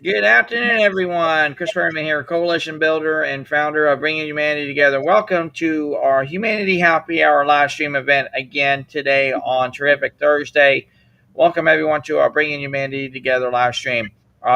Good afternoon, everyone. Chris Berryman here, coalition builder and founder of Bringing Humanity Together. Welcome to our Humanity Happy Hour live stream event again today on Terrific Thursday. Welcome, everyone, to our Bringing Humanity Together live stream.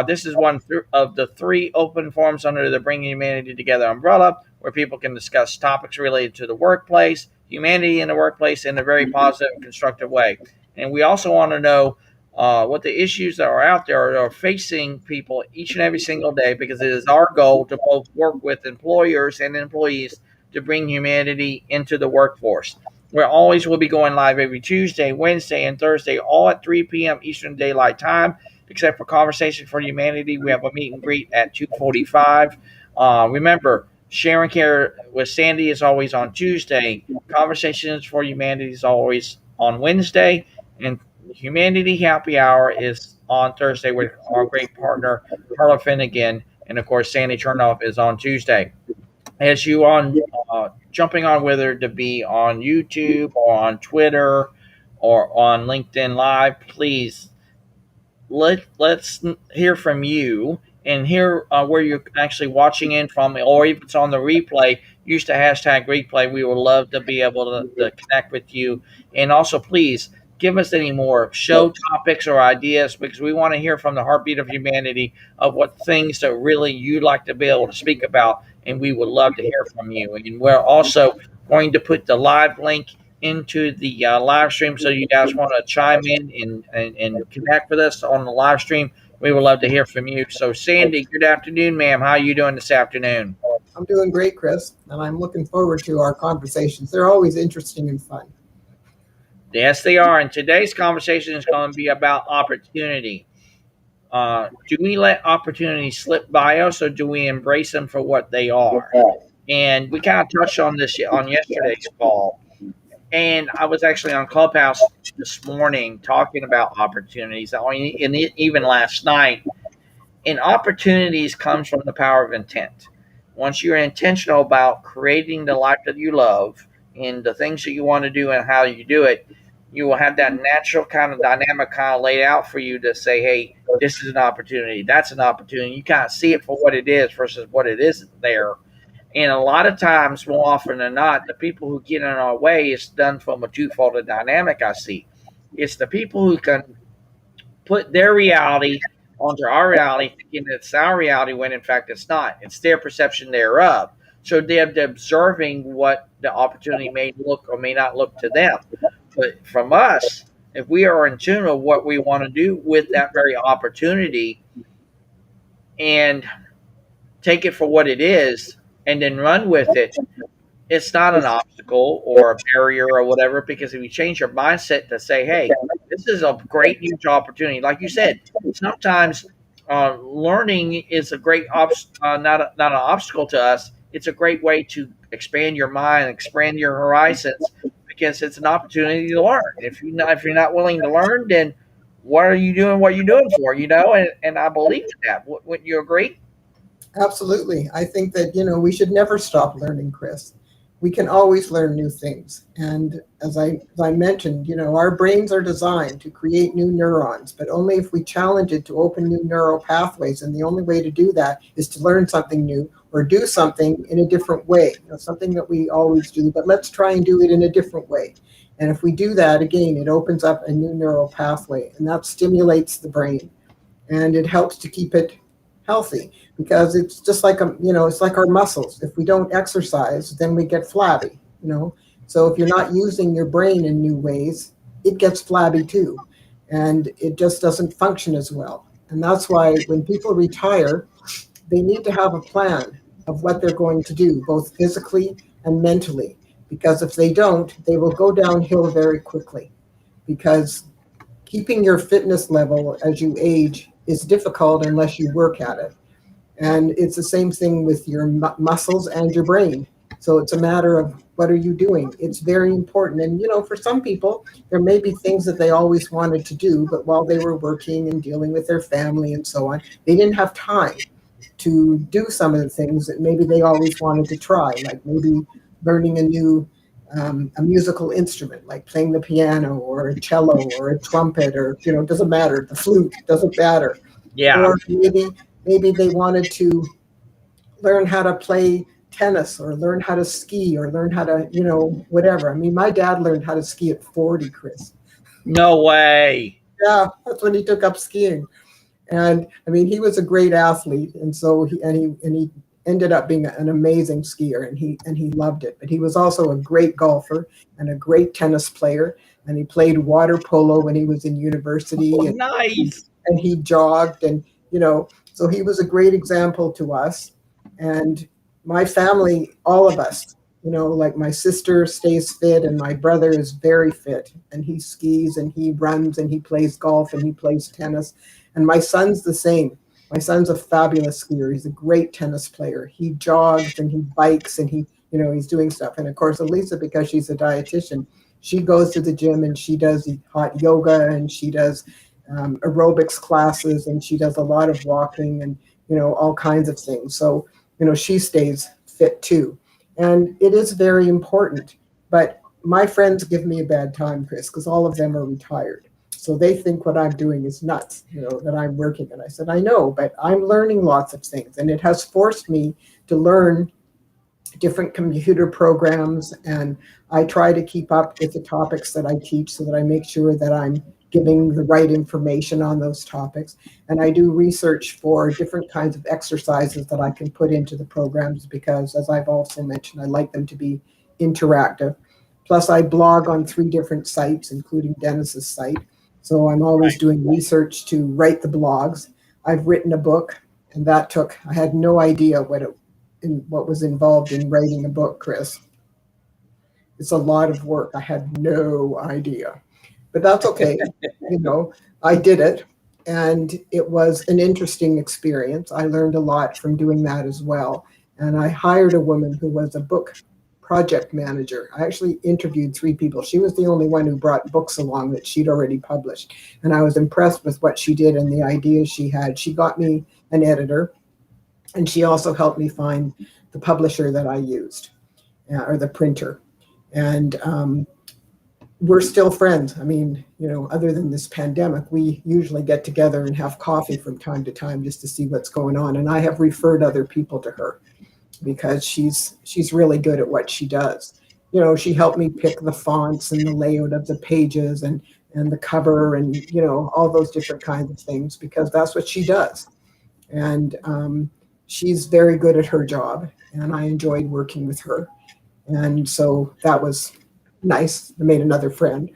This is one of the three open forums under the Bringing Humanity Together umbrella where people can discuss topics related to the workplace, humanity in the workplace in a very positive and constructive way. And we also want to know what the issues that are out there are facing people each and every single day, because it is our goal to both work with employers and employees to bring humanity into the workforce. We always will be going live every Tuesday, Wednesday, and Thursday, all at 3 p.m. Eastern Daylight Time, except for Conversation for Humanity. We have a meet and greet at 2:45. Remember, Sharing Care with Sandy is always on Tuesday. Conversations for Humanity is always on Wednesday. And Humanity Happy Hour is on Thursday with our great partner, Carla Fedigan. And of course, Sandy Chernoff is on Tuesday. As you on jumping on, whether to be on YouTube or on Twitter or on LinkedIn Live, please let's hear from you and hear where you're actually watching in from, or if it's on the replay, use the hashtag replay. We would love to be able to connect with you. And also, please give us any more show topics or ideas, because we want to hear from the heartbeat of humanity of what things that really you'd like to be able to speak about, and we would love to hear from you. And we're also going to put the live link into the live stream, so you guys want to chime in and connect with us on the live stream. We would love to hear from you. So, Sandy, good afternoon, ma'am. How are you doing this afternoon? I'm doing great, Chris, and I'm looking forward to our conversations. They're always interesting and fun. Yes, they are. And today's conversation is going to be about opportunity. Do we let opportunities slip by us, or do we embrace them for what they are? And we kind of touched on this on yesterday's call. And I was actually on Clubhouse this morning talking about opportunities, and even last night. And opportunities comes from the power of intent. Once you're intentional about creating the life that you love and the things that you want to do and how you do it, you will have that natural kind of dynamic kind of laid out for you to say, hey, this is an opportunity. That's an opportunity. You kind of see it for what it is versus what it isn't there. And a lot of times, more often than not, the people who get in our way is done from a twofold dynamic I see. It's the people who can put their reality onto our reality, thinking it's our reality when in fact it's not. It's their perception thereof. So they're observing what the opportunity may look or may not look to them. But from us, if we are in tune with what we want to do with that very opportunity and take it for what it is and then run with it, it's not an obstacle or a barrier or whatever, because if you change your mindset to say, hey, this is a great huge opportunity. Like you said, sometimes learning is a great not an obstacle to us. It's a great way to expand your mind, expand your horizons, because it's an opportunity to learn. If you're not willing to learn, then what are you doing what you're doing for, and I believe in that. Wouldn't you agree? Absolutely. I think that, we should never stop learning, Chris. We can always learn new things. And as I mentioned, our brains are designed to create new neurons, but only if we challenge it to open new neural pathways. And the only way to do that is to learn something new or do something in a different way, something that we always do, but let's try and do it in a different way. And if we do that, again, it opens up a new neural pathway, and that stimulates the brain, and it helps to keep it healthy, because it's just like it's like our muscles. If we don't exercise, then we get flabby. So if you're not using your brain in new ways, it gets flabby too, and it just doesn't function as well. And that's why when people retire, they need to have a plan of what they're going to do, both physically and mentally, because if they don't, they will go downhill very quickly, because keeping your fitness level as you age is difficult unless you work at it. And it's the same thing with your muscles and your brain. So it's a matter of what are you doing? It's very important. And, for some people, there may be things that they always wanted to do, but while they were working and dealing with their family and so on, they didn't have time to do some of the things that maybe they always wanted to try, like maybe learning a musical instrument, like playing the piano or a cello or a trumpet, or, it doesn't matter, the flute, doesn't matter. Yeah. Or maybe they wanted to learn how to play tennis or learn how to ski or learn how to, whatever. I mean, my dad learned how to ski at 40, Chris. No way. Yeah, that's when he took up skiing. And I mean, he was a great athlete, and so he ended up being an amazing skier, and he loved it. But he was also a great golfer and a great tennis player, and he played water polo when he was in Oh, university, nice. and he jogged, and so he was a great example to us. And my family, all of us, like my sister stays fit, and my brother is very fit, and he skis and he runs and he plays golf and he plays tennis. And my son's the same. My son's a fabulous skier. He's a great tennis player. He jogs and he bikes and he's doing stuff. And of course, Elisa, because she's a dietitian, she goes to the gym and she does hot yoga and she does aerobics classes, and she does a lot of walking and all kinds of things. So she stays fit too, and it is very important. But my friends give me a bad time, Chris, because all of them are retired. So they think what I'm doing is nuts, that I'm working. And I said, I know, but I'm learning lots of things. And it has forced me to learn different computer programs. And I try to keep up with the topics that I teach so that I make sure that I'm giving the right information on those topics. And I do research for different kinds of exercises that I can put into the programs because, as I've also mentioned, I like them to be interactive. Plus, I blog on 3 different sites, including Dennis's site. So I'm always doing research to write the blogs. I've written a book, and I had no idea what was involved in writing a book, Chris. It's a lot of work. I had no idea. But that's okay. I did it, and it was an interesting experience. I learned a lot from doing that as well. And I hired a woman who was a book project manager. I actually interviewed 3 people. She was the only one who brought books along that she'd already published. And I was impressed with what she did and the ideas she had. She got me an editor, and she also helped me find the publisher that I used, or the printer. And we're still friends. I mean, other than this pandemic, we usually get together and have coffee from time to time just to see what's going on. And I have referred other people to her because she's really good at what she does. She helped me pick the fonts and the layout of the pages and the cover and, all those different kinds of things, because that's what she does. And she's very good at her job, and I enjoyed working with her. And so that was nice. I made another friend.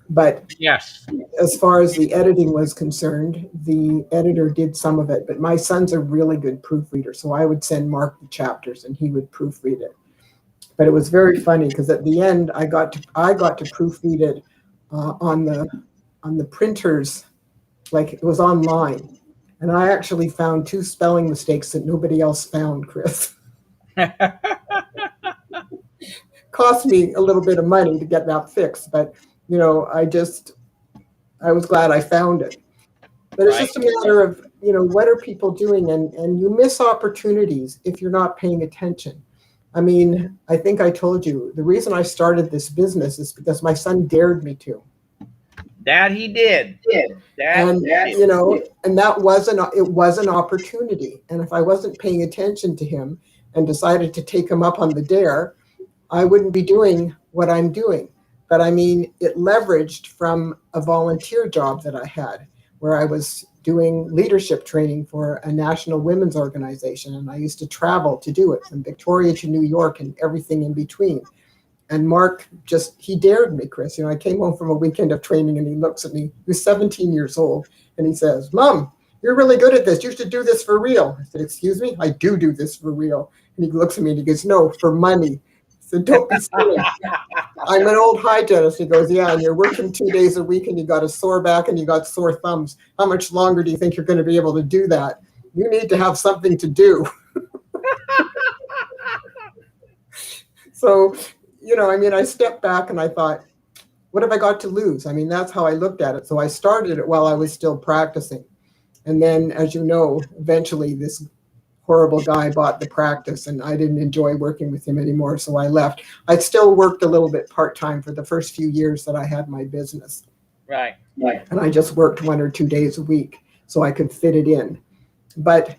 But Yes. as far as the editing was concerned, the editor did some of it. But my son's a really good proofreader, so I would send Mark the chapters, and he would proofread it. But it was very funny because at the end, I got to proofread it on the printers, like it was online, and I actually found 2 spelling mistakes that nobody else found, Chris. Cost me a little bit of money to get that fixed, but I was glad I found it. But it's just a matter of, what are people doing? And you miss opportunities if you're not paying attention. I mean, I think I told you, the reason I started this business is because my son dared me to. That he did. And that was an opportunity. And if I wasn't paying attention to him and decided to take him up on the dare, I wouldn't be doing what I'm doing. But I mean, it leveraged from a volunteer job that I had, where I was doing leadership training for a national women's organization. And I used to travel to do it from Victoria to New York and everything in between. And Mark he dared me, Chris. I came home from a weekend of training, and he looks at me. He was 17 years old, and he says, "Mom, you're really good at this. You should do this for real." I said, "Excuse me? I do this for real." And he looks at me and he goes, "No, for money." I said, "Don't be silly. I'm an old hygienist." He goes, "Yeah, and you're working 2 days a week, and you got a sore back and you got sore thumbs. How much longer do you think you're going to be able to do that? You need to have something to do." So, I stepped back and I thought, what have I got to lose? I mean, that's how I looked at it. So I started it while I was still practicing. And then, as you know, eventually this horrible guy bought the practice, and I didn't enjoy working with him anymore, so I left. I still worked a little bit part-time for the first few years that I had my business. Right. And I just worked 1 or 2 days a week. so I could fit it in. But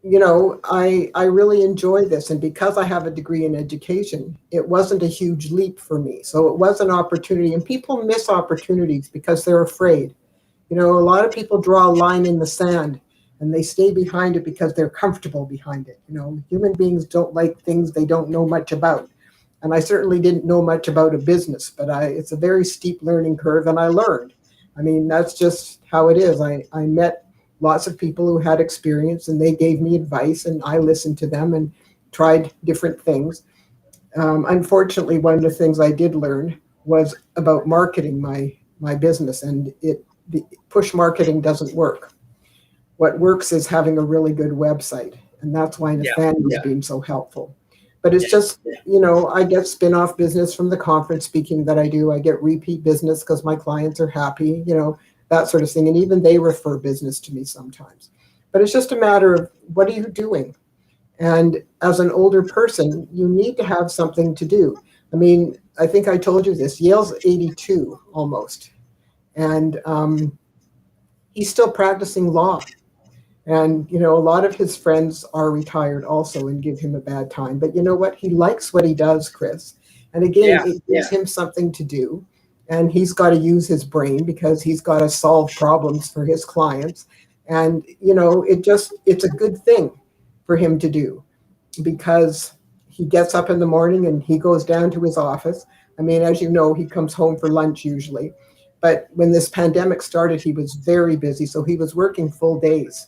I really enjoy this. And because I have a degree in education, it wasn't a huge leap for me. So it was an opportunity. And people miss opportunities because they're afraid. A lot of people draw a line in the sand and they stay behind it because they're comfortable behind it. Human beings don't like things they don't know much about. And I certainly didn't know much about a business, but it's a very steep learning curve, and I learned. I mean, that's just how it is. I met lots of people who had experience, and they gave me advice, and I listened to them and tried different things. Unfortunately, one of the things I did learn was about marketing my business, and the push marketing doesn't work. What works is having a really good website, and that's why Nathaniel has been so helpful. But it's just, I get spin-off business from the conference speaking that I do. I get repeat business because my clients are happy, that sort of thing. And even they refer business to me sometimes. But it's just a matter of, what are you doing? And as an older person, you need to have something to do. I mean, I think I told you this. Yale's 82 almost. And he's still practicing law. And, a lot of his friends are retired also and give him a bad time. But you know what? He likes what he does, Chris. And again, it gives him something to do. And he's got to use his brain because he's got to solve problems for his clients. And, it's a good thing for him to do because he gets up in the morning and he goes down to his office. I mean, as you know, he comes home for lunch usually. But when this pandemic started, he was very busy. So he was working full days.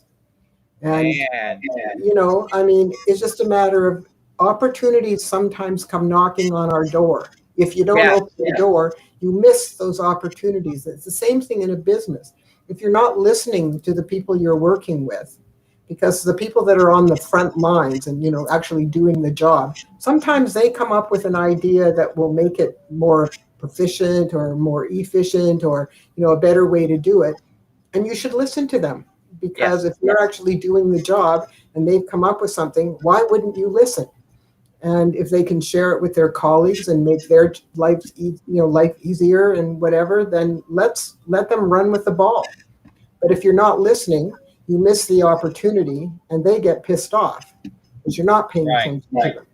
And, I mean, it's just a matter of opportunities sometimes come knocking on our door. If you don't open the door, you miss those opportunities. It's the same thing in a business. If you're not listening to the people you're working with, because the people that are on the front lines and, actually doing the job, sometimes they come up with an idea that will make it more proficient or more efficient or, a better way to do it. And you should listen to them. Because if you're actually doing the job and they've come up with something, why wouldn't you listen? And if they can share it with their colleagues and make their life easier and whatever, then let them run with the ball. But if you're not listening, you miss the opportunity and they get pissed off because you're not paying attention to them.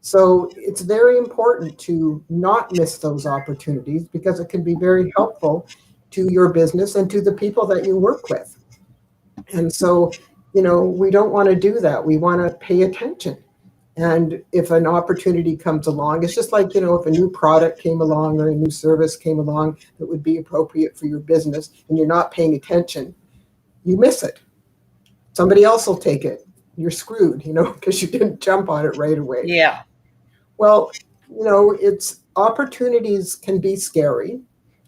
So it's very important to not miss those opportunities because it can be very helpful to your business and to the people that you work with. And so, we don't want to do that. We want to pay attention. And if an opportunity comes along, it's just like, if a new product came along or a new service came along that would be appropriate for your business and you're not paying attention, you miss it. Somebody else will take it. You're screwed, because you didn't jump on it right away. Yeah. Well, it's opportunities can be scary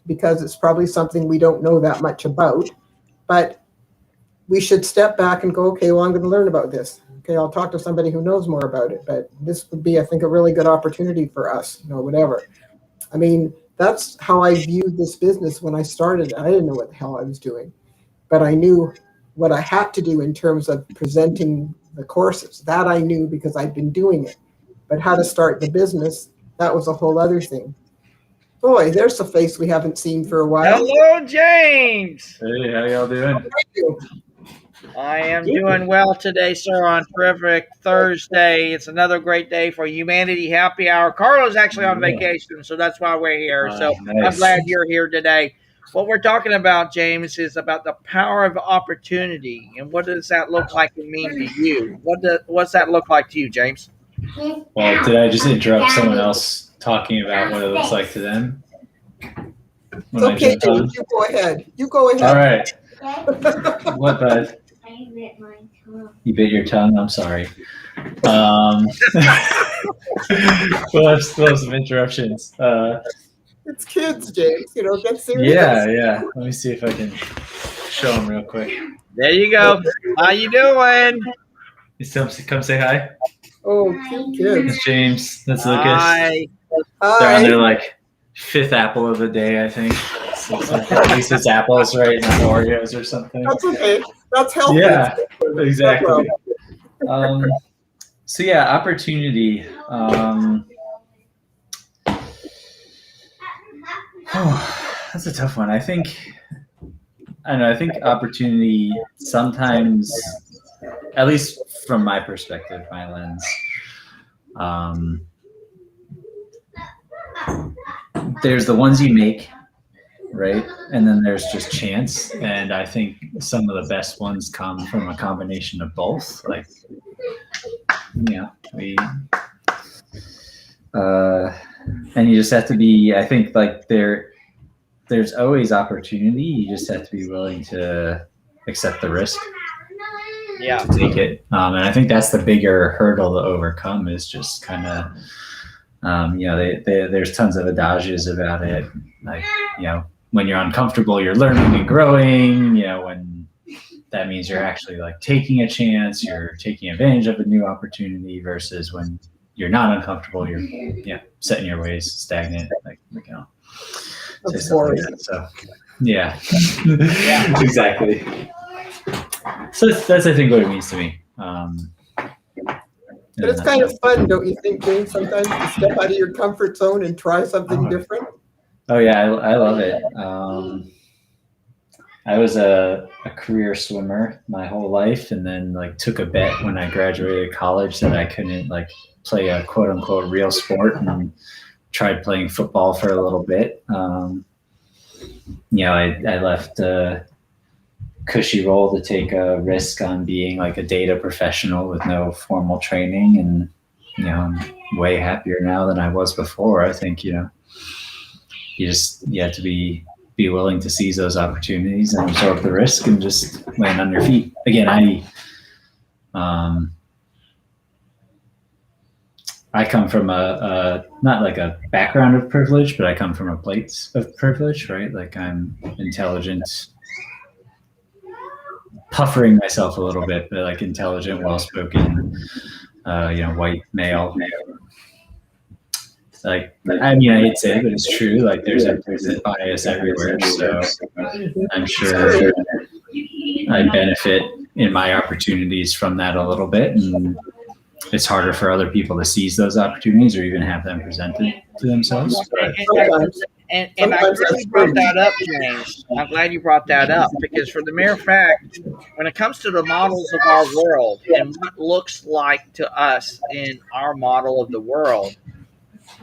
because it's probably something we don't know that much about, but we should step back and go, okay, well, I'm going to learn about this. Okay, I'll talk to somebody who knows more about it. But this would be, I think, a really good opportunity for us, whatever. I mean, that's how I viewed this business when I started. I didn't know what the hell I was doing. But I knew what I had to do in terms of presenting the courses. That I knew because I'd been doing it. But how to start the business, that was a whole other thing. Boy, there's a face we haven't seen for a while. Hello, James. Hey, how y'all doing? Thank you. I am doing well today, sir, on Terrific Thursday. It's another great day for Humanity Happy Hour. Carla's actually on vacation, so that's why we're here. So nice. I'm glad you're here today. What we're talking about, James, is about the power of opportunity. And what does that look like and mean to you? What's that look like to you, James? Well, did I just interrupt someone else talking about what it looks like to them? It's okay, James. You go ahead. All right. What, bud? I bit my tongue. You bit your tongue? I'm sorry. We'll have some interruptions. It's kids, James. Get serious. Yeah. Let me see if I can show them real quick. There you go. How you doing? Come say hi. Oh, cute kids. That's James. That's Lucas. Hi. They're on their fifth apple of the day, I think. So at least it's apples, right? Not Oreos or something. That's okay. That's healthy. Yeah, exactly. So yeah, opportunity. That's a tough one. I think I don't know. I think opportunity sometimes, at least from my perspective, my lens, there's the ones you make, right? And then there's just chance. And I think some of the best ones come from a combination of both. Like, and you just have to be, I think, like there's always opportunity. You just have to be willing to accept the risk. Yeah. To take it. And I think that's the bigger hurdle to overcome is just kind of, there's tons of adages about it. Like, when you're uncomfortable, you're learning and growing, when that means you're actually like taking a chance, you're taking advantage of a new opportunity versus when you're not uncomfortable, you're set in your ways, stagnant, That's boring. Like that. So, yeah, exactly. So that's I think what it means to me. But it's kind of fun, don't you think, James, sometimes to step out of your comfort zone and try something different? Oh yeah, I love it. I was a career swimmer my whole life, and then like took a bet when I graduated college that I couldn't like play a quote unquote real sport, and tried playing football for a little bit. I left a cushy role to take a risk on being like a data professional with no formal training, and I'm way happier now than I was before. I think you have to be willing to seize those opportunities and absorb the risk and just land on your feet. Again, I come from a not like a background of privilege, but I come from a place of privilege, right? Like I'm intelligent, puffering myself a little bit, but like intelligent, well-spoken, white male. Like, I mean, I hate to say it, but it's true. Like there's a bias everywhere. So I'm sure I benefit in my opportunities from that a little bit. And it's harder for other people to seize those opportunities or even have them presented to themselves. And I'm glad you brought that up, James. I'm glad you brought that up because for the mere fact, when it comes to the models of our world and what looks like to us in our model of the world,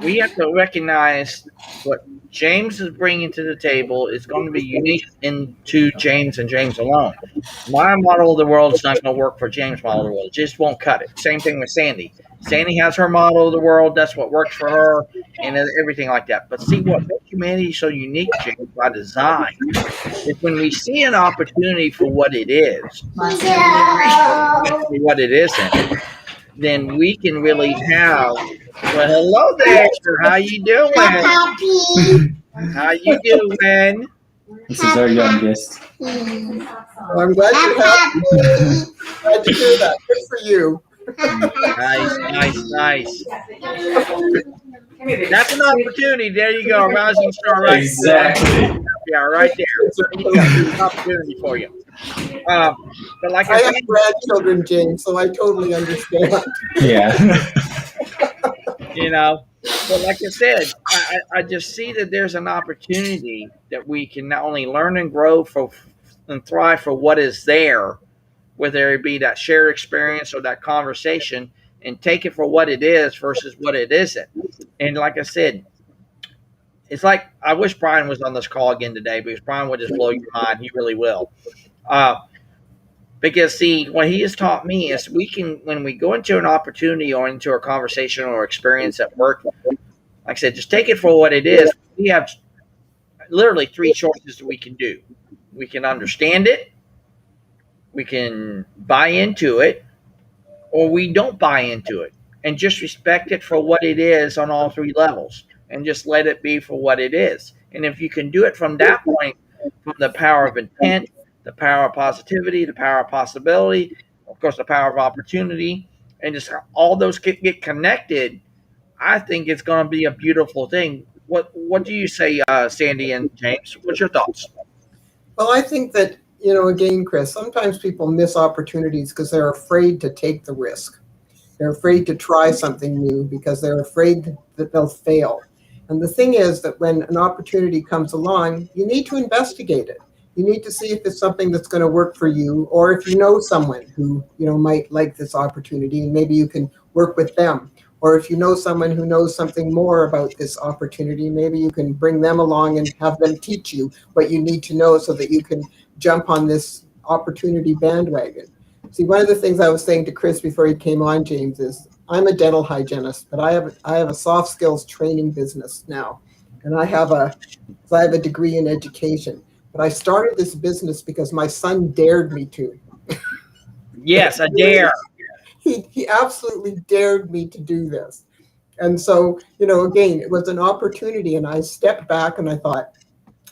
we have to recognize what James is bringing to the table is going to be unique into James and James alone. My model of the world is not going to work for James' model of the world. It just won't cut it. Same thing with Sandy. Sandy has her model of the world. That's what works for her and everything like that. But see what makes humanity so unique, James, by design, is when we see an opportunity for what it is, what it isn't, then we can really have, well, hello there. How you doing? How you doing? This is our youngest. Well, I'm glad you're happy. Glad to hear that. Good for you. Nice. That's an opportunity. There you go. Rising star right Exactly. Yeah, right there. There's an opportunity for you. But like I have grandchildren, James, so I totally understand. Yeah. But like I said, I just see that there's an opportunity that we can not only learn and grow and thrive for what is there, whether it be that shared experience or that conversation, and take it for what it is versus what it isn't. And like I said, it's like I wish Brian was on this call again today because Brian would just blow your mind. He really will. Because see, what he has taught me is when we go into an opportunity or into a conversation or experience at work, like I said, just take it for what it is. We have literally three choices that we can do. We can understand it, we can buy into it, or we don't buy into it and just respect it for what it is on all three levels and just let it be for what it is. And if you can do it from that point, from the power of intent, the power of positivity, the power of possibility, of course, the power of opportunity, and just all those get connected, I think it's going to be a beautiful thing. What do you say, Sandy and James? What's your thoughts? Well, I think that, again, Chris, sometimes people miss opportunities because they're afraid to take the risk. They're afraid to try something new because they're afraid that they'll fail. And the thing is that when an opportunity comes along, you need to investigate it. You need to see if it's something that's going to work for you, or if you know someone who, might like this opportunity and maybe you can work with them. Or if you know someone who knows something more about this opportunity, maybe you can bring them along and have them teach you what you need to know so that you can jump on this opportunity bandwagon. See, one of the things I was saying to Chris before he came on, James, is I'm a dental hygienist, but I have a soft skills training business now, and I have a degree in education. But I started this business because my son dared me to. Yes, a dare. He absolutely dared me to do this. And so, again, it was an opportunity, and I stepped back and I thought,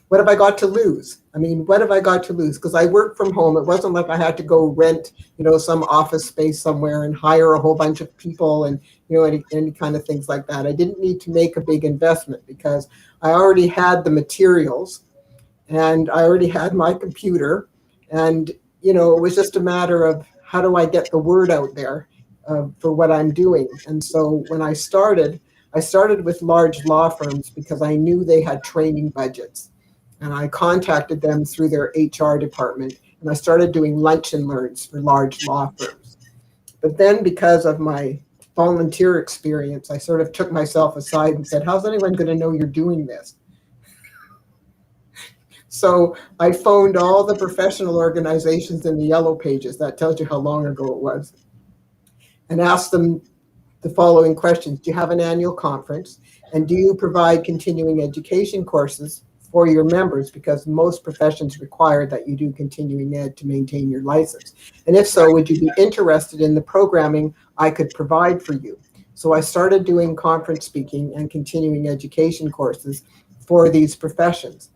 what have I got to lose? I mean, what have I got to lose? Because I worked from home. It wasn't like I had to go rent, some office space somewhere and hire a whole bunch of people and, any kind of things like that. I didn't need to make a big investment because I already had the materials and I already had my computer. And, it was just a matter of how do I get the word out there for what I'm doing. And so when I started with large law firms because I knew they had training budgets. And I contacted them through their HR department, and I started doing lunch and learns for large law firms. But then because of my volunteer experience, I sort of took myself aside and said, how's anyone going to know you're doing this? So I phoned all the professional organizations in the Yellow Pages, that tells you how long ago it was, and asked them the following questions. Do you have an annual conference? And do you provide continuing education courses for your members, because most professions require that you do continuing ed to maintain your license? And if so, would you be interested in the programming I could provide for you? So I started doing conference speaking and continuing education courses for these professions.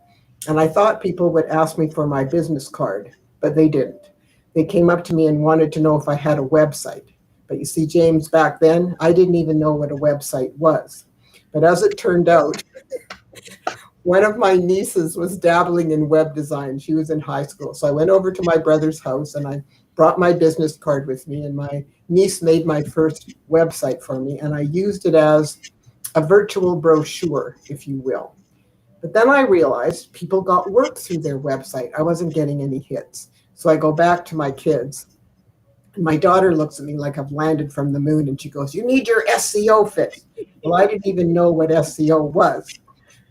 And I thought people would ask me for my business card, but they didn't. They came up to me and wanted to know if I had a website. But you see, James, back then, I didn't even know what a website was. But as it turned out, one of my nieces was dabbling in web design. She was in high school. So I went over to my brother's house and I brought my business card with me, and my niece made my first website for me. And I used it as a virtual brochure, if you will. But then I realized people got work through their website. I wasn't getting any hits. So I go back to my kids. And my daughter looks at me like I've landed from the moon, and she goes, you need your SEO fixed. Well, I didn't even know what SEO was.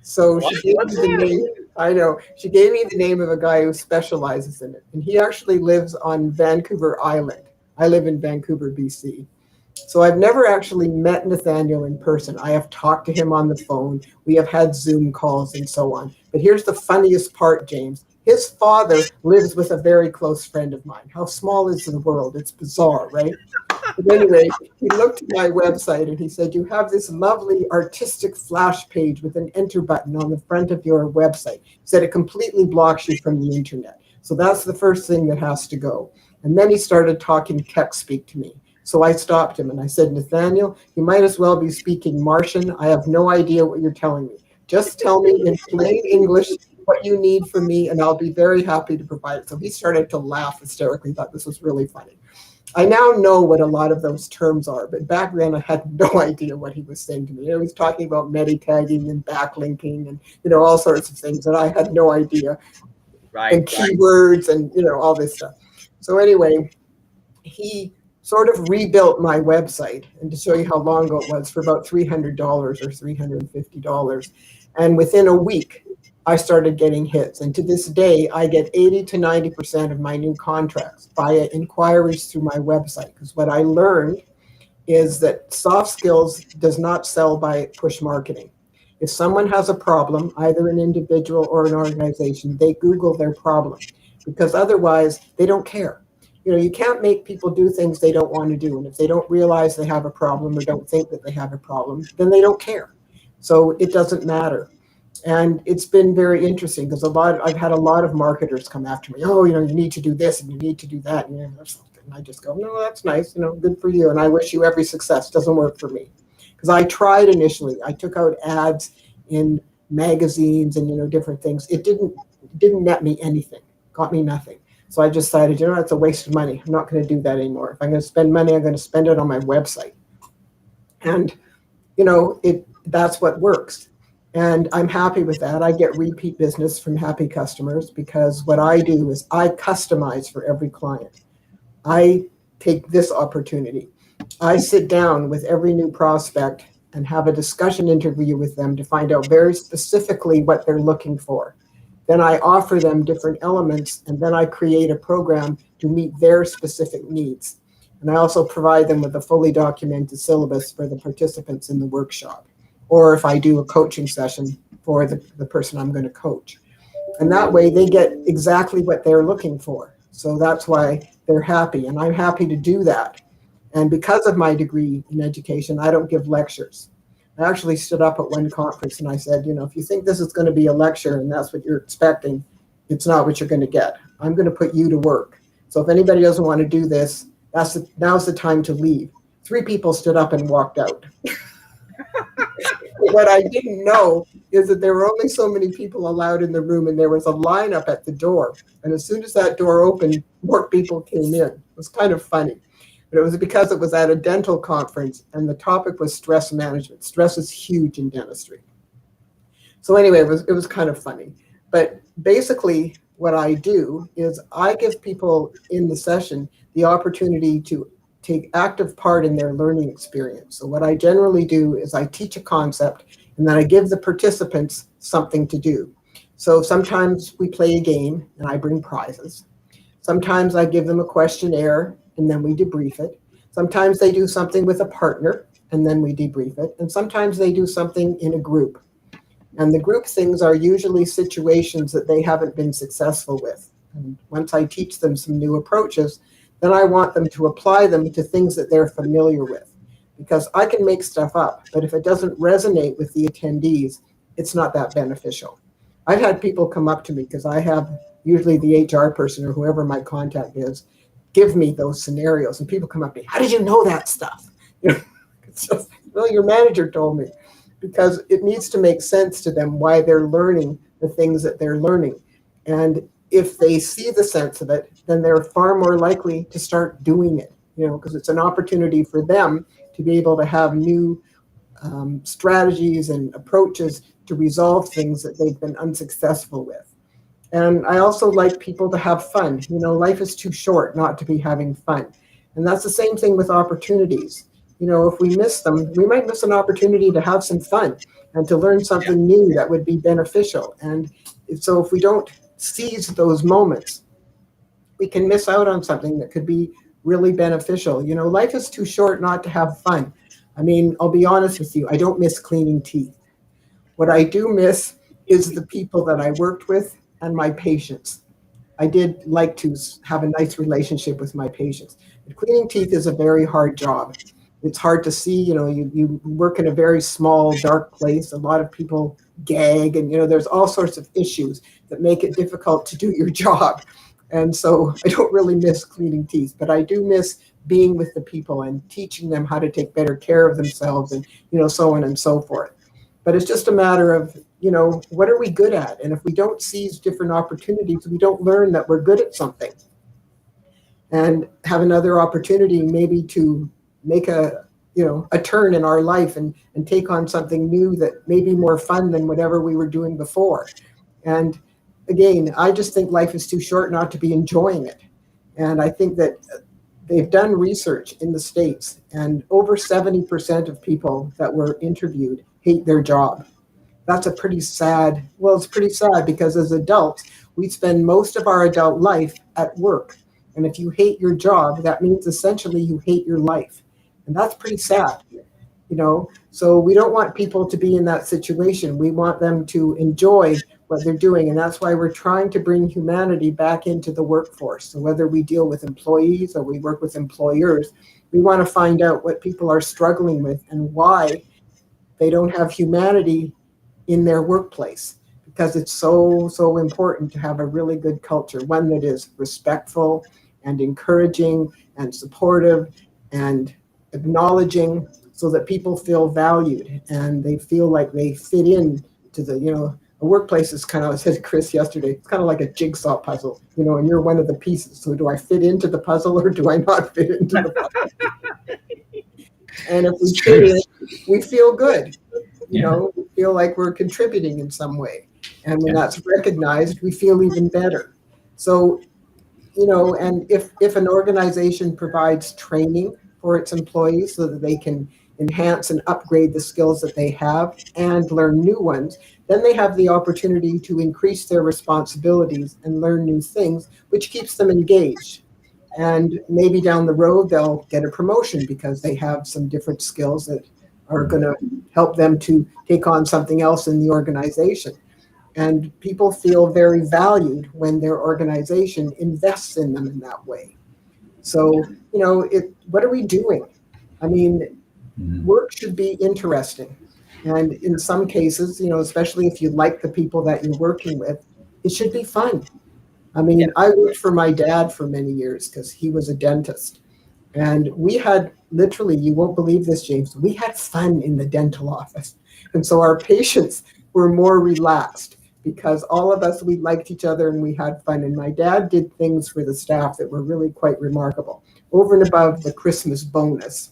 So she gave me the name. I know. She gave me the name of a guy who specializes in it. And he actually lives on Vancouver Island. I live in Vancouver, BC. So I've never actually met Nathaniel in person. I have talked to him on the phone. We have had Zoom calls and so on. But here's the funniest part, James. His father lives with a very close friend of mine. How small is the world? It's bizarre, right? But anyway, he looked at my website and he said, you have this lovely artistic flash page with an enter button on the front of your website. He said it completely blocks you from the internet. So that's the first thing that has to go. And then he started talking tech speak to me. So I stopped him and I said, Nathaniel, you might as well be speaking Martian. I have no idea what you're telling me. Just tell me in plain English what you need from me, and I'll be very happy to provide it. So he started to laugh hysterically, thought this was really funny. I now know what a lot of those terms are, but back then I had no idea what he was saying to me. He was talking about meta-tagging and backlinking and, all sorts of things that I had no idea. Right. And keywords and, all this stuff. So anyway, he sort of rebuilt my website, and to show you how long ago it was, for about $300 or $350. And within a week, I started getting hits. And to this day, I get 80 to 90% of my new contracts via inquiries through my website. Because what I learned is that soft skills does not sell by push marketing. If someone has a problem, either an individual or an organization, they Google their problem, because otherwise they don't care. You can't make people do things they don't want to do. And if they don't realize they have a problem or don't think that they have a problem, then they don't care. So it doesn't matter. And it's been very interesting because I've had a lot of marketers come after me. Oh, you need to do this and you need to do that. And I just go, no, that's nice. Good for you. And I wish you every success. It doesn't work for me. Because I tried initially. I took out ads in magazines and, different things. It didn't net me anything, got me nothing. So I decided, it's a waste of money. I'm not going to do that anymore. If I'm going to spend money, I'm going to spend it on my website. And, that's what works. And I'm happy with that. I get repeat business from happy customers because what I do is I customize for every client. I take this opportunity. I sit down with every new prospect and have a discussion interview with them to find out very specifically what they're looking for. Then I offer them different elements, and then I create a program to meet their specific needs. And I also provide them with a fully documented syllabus for the participants in the workshop, or if I do a coaching session for the person I'm going to coach. And that way they get exactly what they're looking for. So that's why they're happy, and I'm happy to do that. And because of my degree in education, I don't give lectures. I actually stood up at one conference and I said, if you think this is going to be a lecture and that's what you're expecting, it's not what you're going to get. I'm going to put you to work. So if anybody doesn't want to do this, now's the time to leave. 3 people stood up and walked out. What I didn't know is that there were only so many people allowed in the room, and there was a lineup at the door. And as soon as that door opened, more people came in. It was kind of funny. But it was because it was at a dental conference, and the topic was stress management. Stress is huge in dentistry. So anyway, it was kind of funny. But basically, what I do is I give people in the session the opportunity to take active part in their learning experience. So what I generally do is I teach a concept, and then I give the participants something to do. So sometimes we play a game and I bring prizes. Sometimes I give them a questionnaire and then we debrief it. Sometimes they do something with a partner and then we debrief it. And sometimes they do something in a group. And the group things are usually situations that they haven't been successful with. And once I teach them some new approaches, then I want them to apply them to things that they're familiar with. Because I can make stuff up, but if it doesn't resonate with the attendees, it's not that beneficial. I've had people come up to me, because I have usually the HR person or whoever my contact is, give me those scenarios. And people come up to me, how did you know that stuff? It's just, well, your manager told me. Because it needs to make sense to them why they're learning the things that they're learning. And if they see the sense of it, then they're far more likely to start doing it, because it's an opportunity for them to be able to have new strategies and approaches to resolve things that they've been unsuccessful with. And I also like people to have fun. Life is too short not to be having fun. And that's the same thing with opportunities. If we miss them, we might miss an opportunity to have some fun and to learn something new that would be beneficial. And so if we don't seize those moments, we can miss out on something that could be really beneficial. Life is too short not to have fun. I mean, I'll be honest with you, I don't miss cleaning teeth. What I do miss is the people that I worked with and my patients. I did like to have a nice relationship with my patients. But cleaning teeth is a very hard job. It's hard to see, you work in a very small, dark place. A lot of people gag, and, there's all sorts of issues that make it difficult to do your job. And so I don't really miss cleaning teeth, but I do miss being with the people and teaching them how to take better care of themselves and, so on and so forth. But it's just a matter of, what are we good at? And if we don't seize different opportunities, we don't learn that we're good at something and have another opportunity maybe to make a turn in our life and take on something new that may be more fun than whatever we were doing before. And again, I just think life is too short not to be enjoying it. And I think that they've done research in the States, and over 70% of people that were interviewed hate their job. That's it's pretty sad because as adults, we spend most of our adult life at work. And if you hate your job, that means essentially you hate your life. And that's pretty sad, So we don't want people to be in that situation. We want them to enjoy what they're doing. And that's why we're trying to bring humanity back into the workforce. So whether we deal with employees or we work with employers, we want to find out what people are struggling with and why they don't have humanity in their workplace. Because it's so important to have a really good culture, one that is respectful and encouraging and supportive and acknowledging, so that people feel valued and they feel like they fit in to the, a workplace is kind of, I said to Chris yesterday, it's kind of like a jigsaw puzzle, and you're one of the pieces. So do I fit into the puzzle or do I not fit into the puzzle? And if we fit in, we feel good, we feel like we're contributing in some way. And when that's recognized, we feel even better. So, and if an organization provides training for its employees so that they can enhance and upgrade the skills that they have and learn new ones, then they have the opportunity to increase their responsibilities and learn new things, which keeps them engaged. And maybe down the road, they'll get a promotion because they have some different skills that are going to help them to take on something else in the organization. And people feel very valued when their organization invests in them in that way. So, what are we doing? I mean, work should be interesting. And in some cases, especially if you like the people that you're working with, it should be fun. I mean, I worked for my dad for many years because he was a dentist. And we had literally, you won't believe this, James, we had fun in the dental office. And so our patients were more relaxed because all of us, we liked each other and we had fun. And my dad did things for the staff that were really quite remarkable. Over and above the Christmas bonus,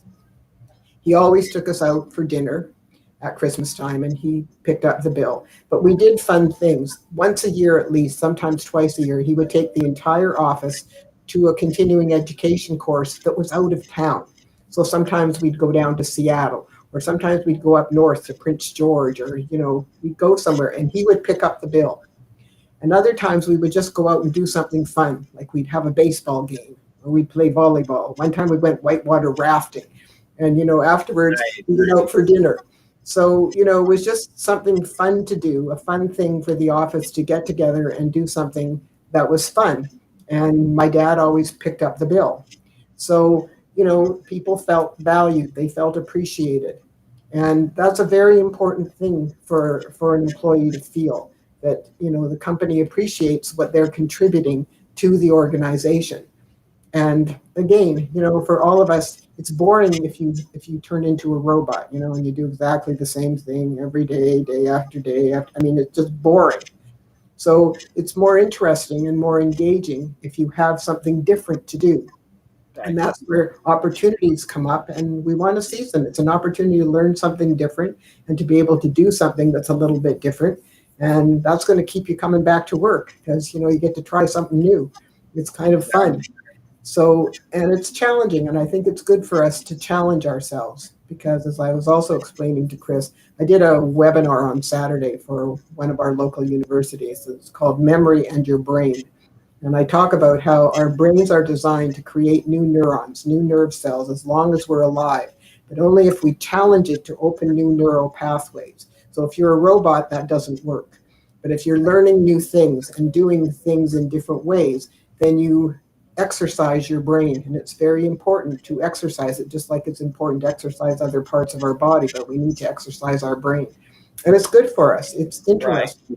he always took us out for dinner at Christmas time and he picked up the bill. But we did fun things. Once a year at least, sometimes twice a year, he would take the entire office to a continuing education course that was out of town. So sometimes we'd go down to Seattle, or sometimes we'd go up north to Prince George, or, we'd go somewhere and he would pick up the bill. And other times we would just go out and do something fun, like we'd have a baseball game or we'd play volleyball. One time we went whitewater rafting and, afterwards we went out for dinner. So, it was just something fun to do, a fun thing for the office to get together and do something that was fun. And my dad always picked up the bill. So, people felt valued, they felt appreciated. And that's a very important thing for an employee to feel, that, the company appreciates what they're contributing to the organization. And again, for all of us, it's boring if you turn into a robot, and you do exactly the same thing every day, day after day. It's just boring. So it's more interesting and more engaging if you have something different to do. And that's where opportunities come up, and we want to seize them. It's an opportunity to learn something different and to be able to do something that's a little bit different. And that's going to keep you coming back to work because, you get to try something new. It's kind of fun. So, and it's challenging, and I think it's good for us to challenge ourselves because, as I was also explaining to Chris, I did a webinar on Saturday for one of our local universities. It's called Memory and Your Brain. And I talk about how our brains are designed to create new neurons, new nerve cells, as long as we're alive, but only if we challenge it to open new neural pathways. So if you're a robot, that doesn't work. But if you're learning new things and doing things in different ways, then you exercise your brain. And it's very important to exercise it, just like it's important to exercise other parts of our body, but we need to exercise our brain. And it's good for us. It's interesting.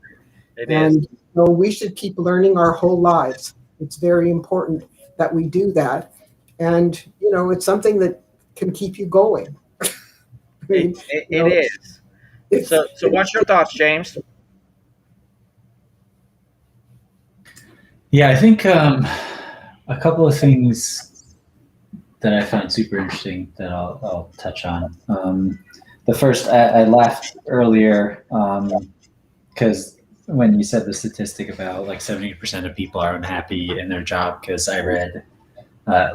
Right. And so we should keep learning our whole lives. It's very important that we do that. And, it's something that can keep you going. It is. So what's your thoughts, James? Yeah, I think a couple of things that I found super interesting that I'll touch on. The first, I laughed earlier because when you said the statistic about like 70% of people are unhappy in their job, because I read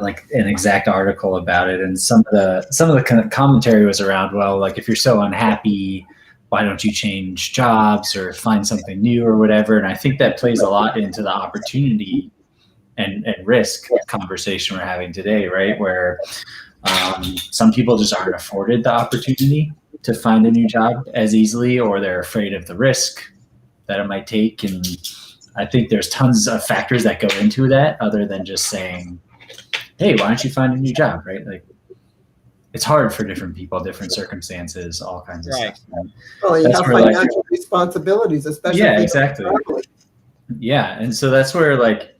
like an exact article about it, and some of the kind of commentary was around, well, like if you're so unhappy, why don't you change jobs or find something new or whatever? And I think that plays a lot into the opportunity and risk conversation we're having today, right? Where some people just aren't afforded the opportunity to find a new job as easily, or they're afraid of the risk that it might take. And I think there's tons of factors that go into that other than just saying, hey, why don't you find a new job, right? Like, it's hard for different people, different circumstances, all kinds of stuff. Well, you have financial responsibilities, especially. Yeah, exactly. Yeah, and so that's where, like,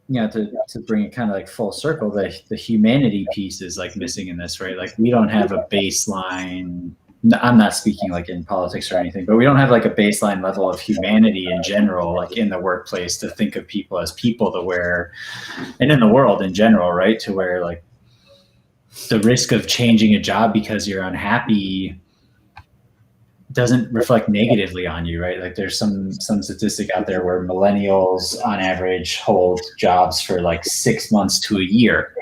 to bring it kind of like full circle, the humanity piece is like missing in this, right? Like, we don't have a baseline. I'm not speaking like in politics or anything, but we don't have like a baseline level of humanity in general, like in the workplace, to think of people as people, to where, and in the world in general, right? To where like the risk of changing a job because you're unhappy doesn't reflect negatively on you, right? Like there's some statistic out there where millennials on average hold jobs for like 6 months to a year,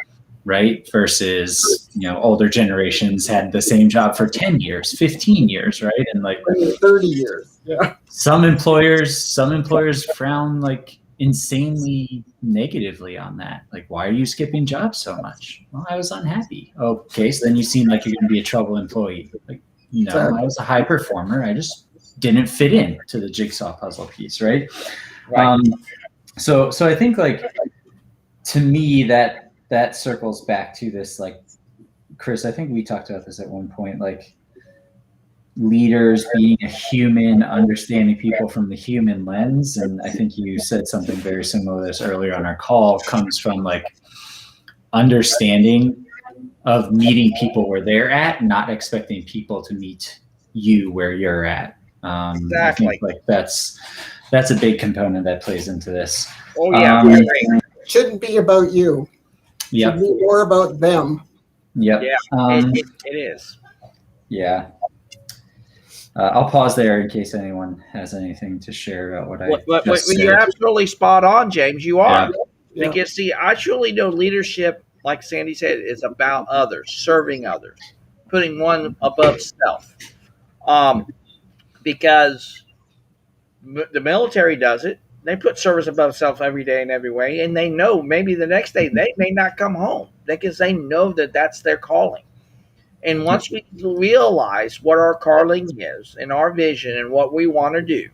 right? Versus, older generations had the same job for 10 years, 15 years, right? And like 30 years. Yeah. Some employers frown like insanely negatively on that. Like, why are you skipping jobs so much? Well, I was unhappy. Okay, so then you seem like you're going to be a trouble employee. Like, no, I was a high performer. I just didn't fit in to the jigsaw puzzle piece, right? So I think, like, to me, that circles back to this, like, Chris, I think we talked about this at one point, like, leaders being a human, understanding people from the human lens. And I think you said something very similar to this earlier on our call, comes from like understanding of meeting people where they're at, not expecting people to meet you where you're at. Exactly. I think like that's a big component that plays into this. Oh yeah. It shouldn't be about you. Yeah. It should be more about them. Yep. Yeah. It is. Yeah. I'll pause there in case anyone has anything to share about what I just said. You're absolutely spot on, James. You are. Yeah. Because, see, I truly know leadership, like Sandy said, is about others, serving others, putting one above self. Because the military does it. They put service above self every day in every way, and they know maybe the next day they may not come home because they know that that's their calling. And once we realize what our calling is and our vision and what we want to do,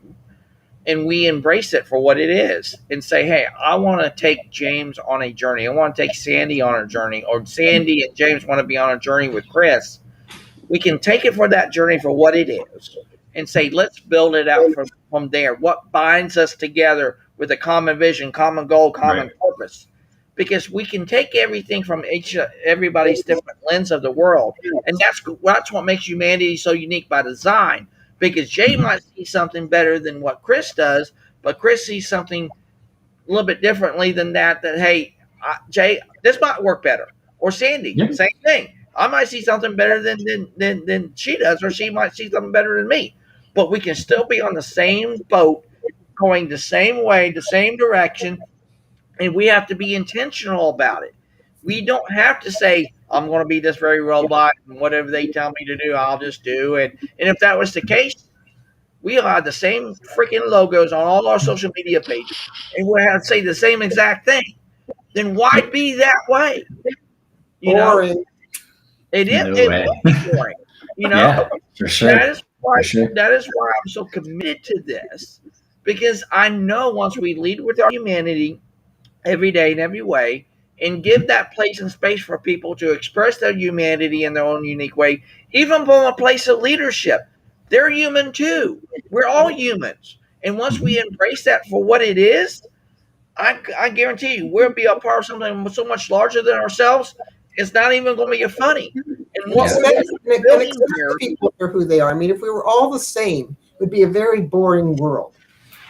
and we embrace it for what it is and say, hey, I want to take James on a journey. I want to take Sandy on a journey, or Sandy and James want to be on a journey with Chris. We can take it for that journey for what it is and say, let's build it out from there. What binds us together with a common vision, common goal, common purpose. Because we can take everything from everybody's different lens of the world. And that's what makes humanity so unique by design. Because Jay might see something better than what Chris does, but Chris sees something a little bit differently than that, hey, Jay, this might work better. Or Sandy, same thing. I might see something better than she does, or she might see something better than me. But we can still be on the same boat, going the same way, the same direction, and we have to be intentional about it. We don't have to say, I'm going to be this very robot, and whatever they tell me to do, I'll just do. And if that was the case, we'll have the same freaking logos on all our social media pages, and we'll have to say the same exact thing. Then why be that way? Boring. It will be boring. Yeah, for sure. That is why I'm so committed to this, because I know once we lead with our humanity every day in every way, and give that place and space for people to express their humanity in their own unique way, even from a place of leadership. They're human too. We're all humans. And once we embrace that for what it is, I guarantee you, we'll be a part of something so much larger than ourselves, it's not even going to be funny. And what we're building here, people for who they are. I mean, if we were all the same, it would be a very boring world.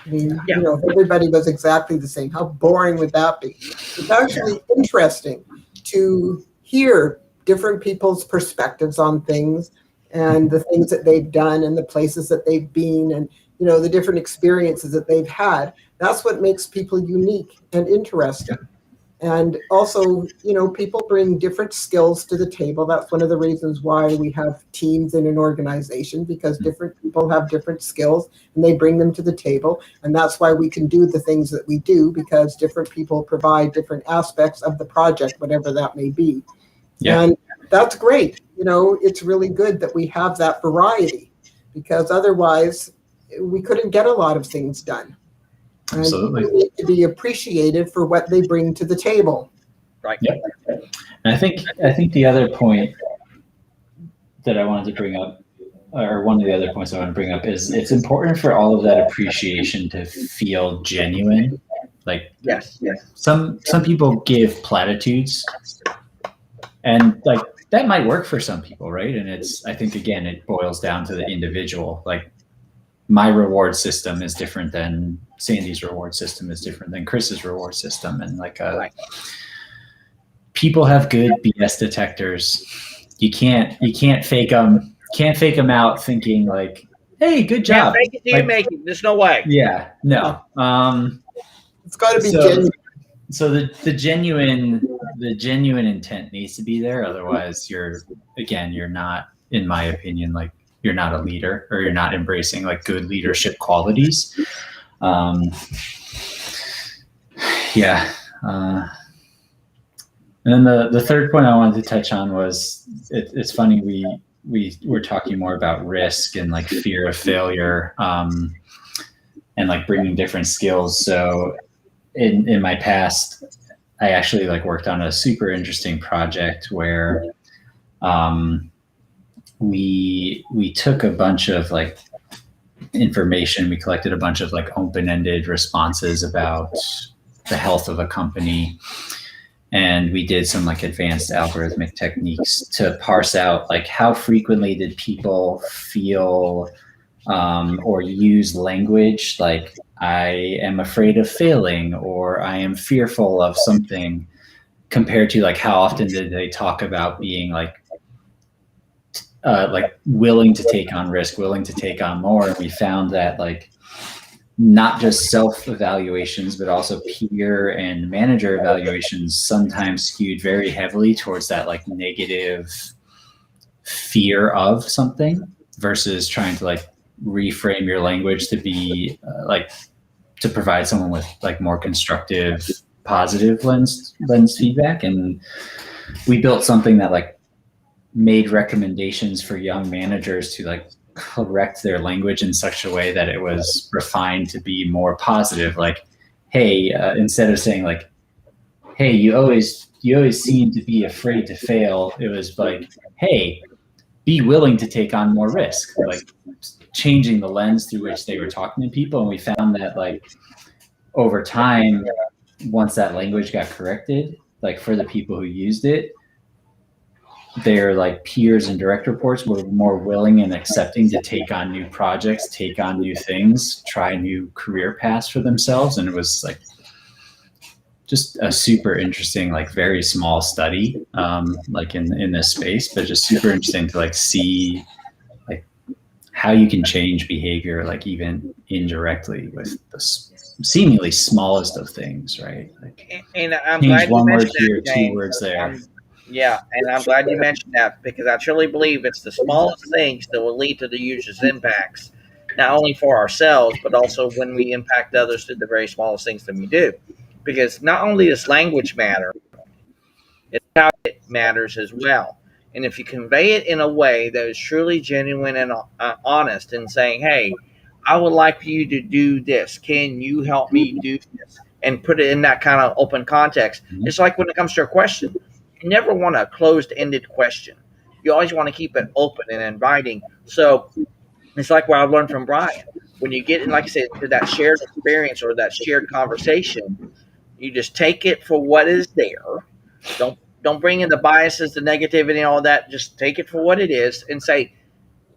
I mean, if everybody was exactly the same, how boring would that be? It's actually interesting to hear different people's perspectives on things and the things that they've done and the places that they've been and, the different experiences that they've had. That's what makes people unique and interesting. And also, people bring different skills to the table. That's one of the reasons why we have teams in an organization, because different people have different skills and they bring them to the table. And that's why we can do the things that we do, because different people provide different aspects of the project, whatever that may be. Yeah. And that's great. It's really good that we have that variety, because otherwise we couldn't get a lot of things done. Absolutely. And need to be appreciated for what they bring to the table. Right. Yep. And I think the other point that I wanted to bring up, or one of the other points I want to bring up, is it's important for all of that appreciation to feel genuine. Like, yes. Some people give platitudes, and like that might work for some people, right? And I think again, it boils down to the individual. Like, my reward system is different than Sandy's reward system is different than Chris's reward system. And people have good BS detectors. You can't fake them out thinking like, hey, good Can't job. fake it till you make it. There's no way. Yeah, no. It's got to be So- genuine. So the genuine intent needs to be there. Otherwise, you're not, in my opinion, like you're not a leader, or you're not embracing like good leadership qualities. Yeah. And then the third point I wanted to touch on was it's funny we were talking more about risk and like fear of failure, and like bringing different skills. So in my past, I actually like worked on a super interesting project where we took a bunch of like information. We collected a bunch of like open-ended responses about the health of a company, and we did some like advanced algorithmic techniques to parse out like how frequently did people feel or use language like I am afraid of failing or I am fearful of something, compared to like how often did they talk about being like willing to take on risk, willing to take on more. And we found that like not just self-evaluations, but also peer and manager evaluations sometimes skewed very heavily towards that like negative fear of something, versus trying to like reframe your language to be like to provide someone with like more constructive, positive lens feedback. And we built something that like made recommendations for young managers to like correct their language in such a way that it was refined to be more positive. Like, hey, instead of saying like, hey, you always seem to be afraid to fail, it was like, hey, be willing to take on more risk. Like changing the lens through which they were talking to people. And we found that like over time, once that language got corrected, like for the people who used it, their like peers and direct reports were more willing and accepting to take on new projects, take on new things, try new career paths for themselves. And it was like just a super interesting, like very small study, like in this space, but just super interesting to like see like how you can change behavior, like even indirectly with the seemingly smallest of things, right? Like And I'm change glad you one word mentioned here, that, 2 James. words there. Yeah, and I'm glad you mentioned that, because I truly believe it's the smallest things that will lead to the hugest impacts, not only for ourselves, but also when we impact others through the very smallest things that we do. Because not only does language matter, it's how it matters as well. And if you convey it in a way that is truly genuine and honest, and saying, hey, I would like you to do this. Can you help me do this? And put it in that kind of open context. It's like when it comes to a question, you never want a closed-ended question. You always want to keep it open and inviting. So it's like what I've learned from Brian. When you get in, like I said, to that shared experience or that shared conversation, you just take it for what is there. Don't bring in the biases, the negativity, and all that. Just take it for what it is and say,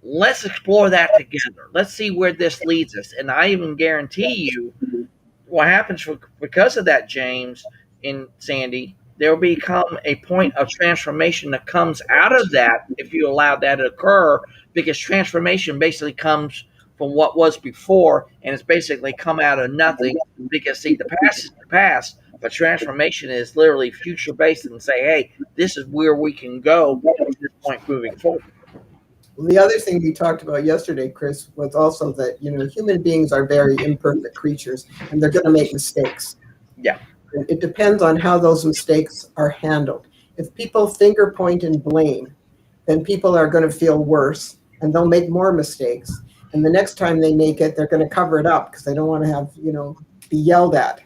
let's explore that together. Let's see where this leads us. And I even guarantee you what happens because of that, James and Sandy, there will become a point of transformation that comes out of that if you allow that to occur, because transformation basically comes from what was before, and it's basically come out of nothing. Because see, the past is the past, but transformation is literally future based and say, hey, this is where we can go from this point moving forward. Well, the other thing we talked about yesterday, Chris, was also that, human beings are very imperfect creatures, and they're going to make mistakes. Yeah. It depends on how those mistakes are handled. If people finger point and blame, then people are going to feel worse, and they'll make more mistakes. And the next time they make it, they're going to cover it up because they don't want to have, be yelled at.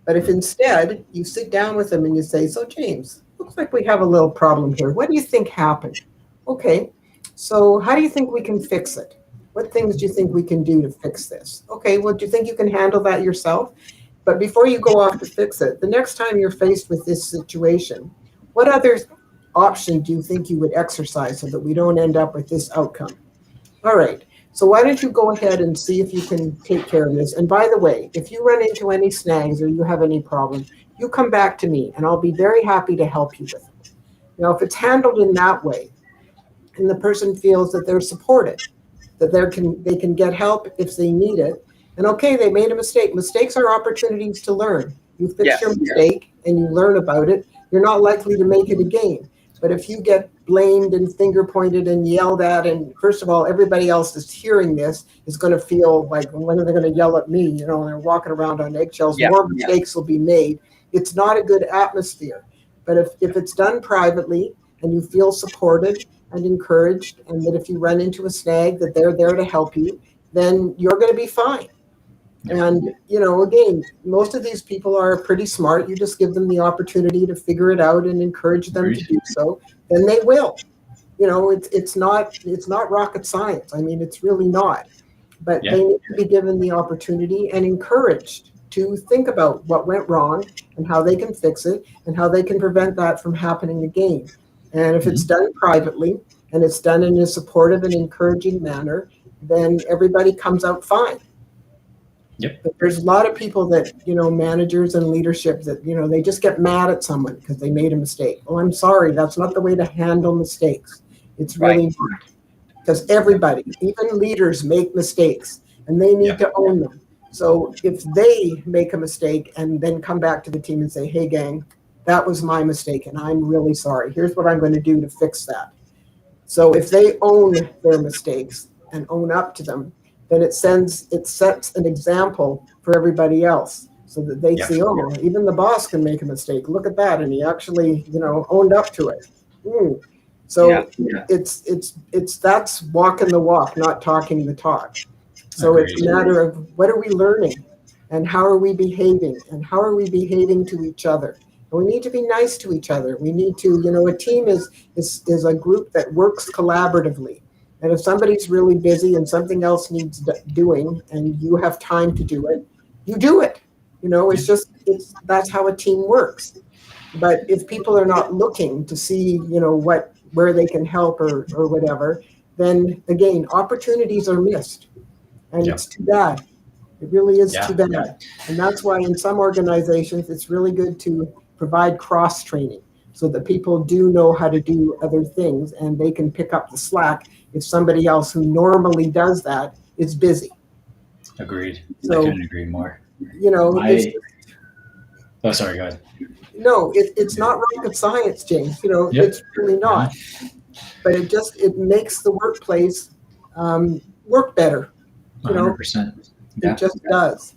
But if instead you sit down with them and you say, so James, looks like we have a little problem here. What do you think happened? Okay. So how do you think we can fix it? What things do you think we can do to fix this? Okay, well, do you think you can handle that yourself? But before you go off to fix it, the next time you're faced with this situation, what other option do you think you would exercise so that we don't end up with this outcome? All right, so why don't you go ahead and see if you can take care of this? And by the way, if you run into any snags or you have any problem, you come back to me and I'll be very happy to help you with it. Now, if it's handled in that way, and the person feels that they're supported, that they can get help if they need it. And okay, they made a mistake. Mistakes are opportunities to learn. You fix your mistake and you learn about it. You're not likely to make it again. But if you get blamed and finger pointed and yelled at, and first of all, everybody else that's hearing this is going to feel like, when are they going to yell at me? You know, and they're walking around on eggshells. More mistakes will be made. It's not a good atmosphere. But if it's done privately and you feel supported and encouraged, and that if you run into a snag, that they're there to help you, then you're going to be fine. And, you know, again, most of these people are pretty smart. You just give them the opportunity to figure it out and encourage them to do so, then they will. You know, it's not rocket science. I mean, it's really not. But they need to be given the opportunity and encouraged to think about what went wrong and how they can fix it and how they can prevent that from happening again. And if it's done privately and it's done in a supportive and encouraging manner, then everybody comes out fine. But there's a lot of people that, you know, managers and leadership that, you know, they just get mad at someone because they made a mistake. Oh, I'm sorry. That's not the way to handle mistakes. It's really not. Because everybody, even leaders, make mistakes and they need to own them. So if they make a mistake and then come back to the team and say, hey, gang, that was my mistake and I'm really sorry. Here's what I'm going to do to fix that. So if they own their mistakes and own up to them, then it sets an example for everybody else so that they see, oh, even the boss can make a mistake. Look at that. And he actually, you know, owned up to it. So it's that's walking the walk, not talking the talk. So it's a matter of what are we learning and how are we behaving and how are we behaving to each other. And we need to be nice to each other. We need to, you know, a team is a group that works collaboratively. And if somebody's really busy and something else needs doing and you have time to do it, you do it. You know, that's how a team works. But if people are not looking to see, you know, where they can help or whatever, then again, opportunities are missed. And it's too bad. It really is too bad. And that's why in some organizations, it's really good to provide cross training so that people do know how to do other things and they can pick up the slack if somebody else who normally does that is busy. Agreed. So, I couldn't agree more. You know, sorry, go ahead. No, it's not rocket science, James. You know, it's really not. But it makes the workplace work better. You 100%. It just does.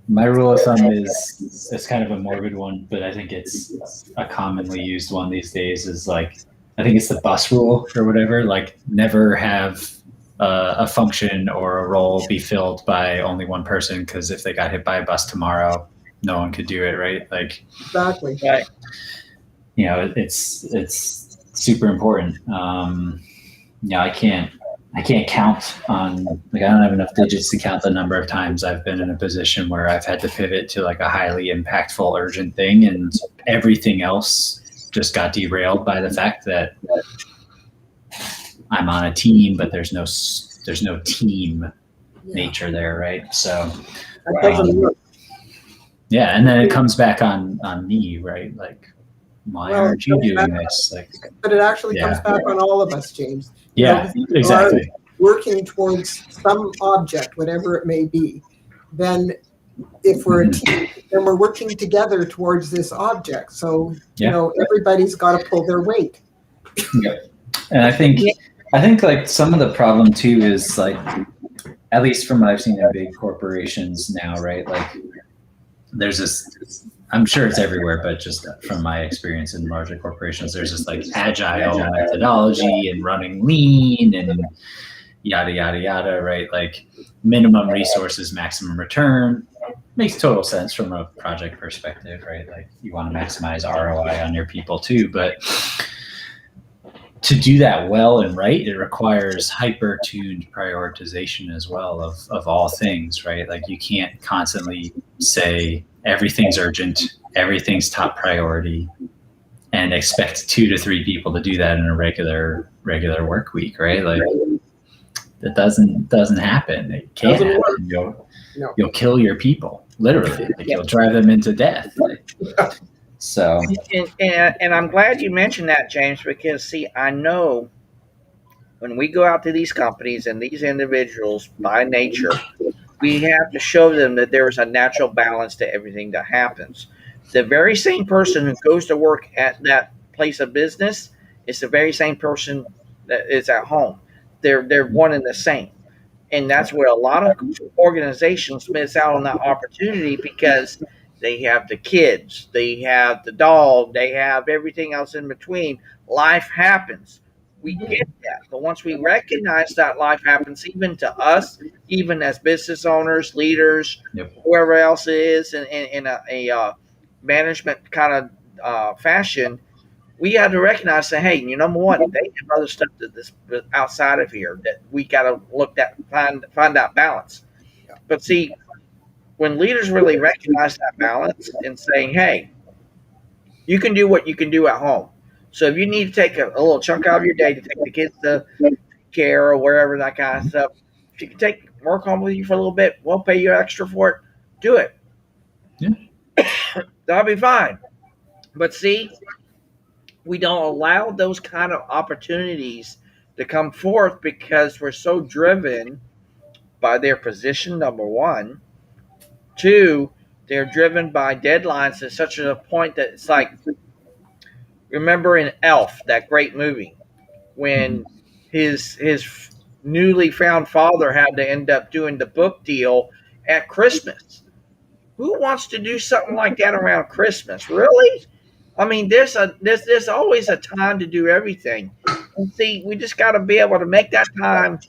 My rule of thumb is, it's kind of a morbid one, but I think it's a commonly used one these days, is like, I think it's the bus rule or whatever, like never have a function or a role be filled by only one person, because if they got hit by a bus tomorrow, no one could do it, right? Like, exactly. Right. You know, it's super important. Yeah, I can't count on, like, I don't have enough digits to count the number of times I've been in a position where I've had to pivot to like a highly impactful, urgent thing, and everything else just got derailed by the fact that I'm on a team, but there's no team nature there, right? So, yeah, and then it comes back on me, right? Like, why aren't you doing this? Like, but it actually comes back on all of us, James. Yeah, exactly. Working towards some object, whatever it may be, then if we're a team, then we're working together towards this object. So, you know, everybody's got to pull their weight. And I think like some of the problem too is, like, at least from what I've seen in big corporations now, right? Like, there's this, I'm sure it's everywhere, but just from my experience in larger corporations, there's this like agile methodology and running lean and yada, yada, yada, right? Like, minimum resources, maximum return. Makes total sense from a project perspective, right? Like, you want to maximize ROI on your people too, but to do that well and right, it requires hyper-tuned prioritization as well of all things, right? Like, you can't constantly say everything's urgent, everything's top priority, and expect 2 to 3 people to do that in a regular work week, right? Like, that doesn't happen. It can't happen. You'll kill your people, literally. Like, you'll drive them into death. Like, so, and I'm glad you mentioned that, James, because see, I know when we go out to these companies and these individuals by nature, we have to show them that there is a natural balance to everything that happens. The very same person who goes to work at that place of business is the very same person that is at home. They're one and the same. And that's where a lot of organizations miss out on that opportunity because they have the kids, they have the dog, they have everything else in between. Life happens. We get that. But once we recognize that life happens, even to us, even as business owners, leaders, Yep. whoever else it is in a management kind of fashion, we got to recognize that, hey, number one, they have other stuff that this outside of here that we got to look at, find that balance. But see, when leaders really recognize that balance and saying, hey, you can do what you can do at home. So if you need to take a little chunk out of your day to take the kids to care or wherever, that kind of stuff, if you can take work home with you for a little bit, we'll pay you extra for it. Do it. Yeah. That'll be fine. But see, we don't allow those kind of opportunities to come forth because we're so driven by their position, number one. Two, they're driven by deadlines to such a point that it's like, remember in Elf, that great movie, when his newly found father had to end up doing the book deal at Christmas. Who wants to do something like that around Christmas? Really? I mean, there's always a time to do everything. And see, we just got to be able to make that time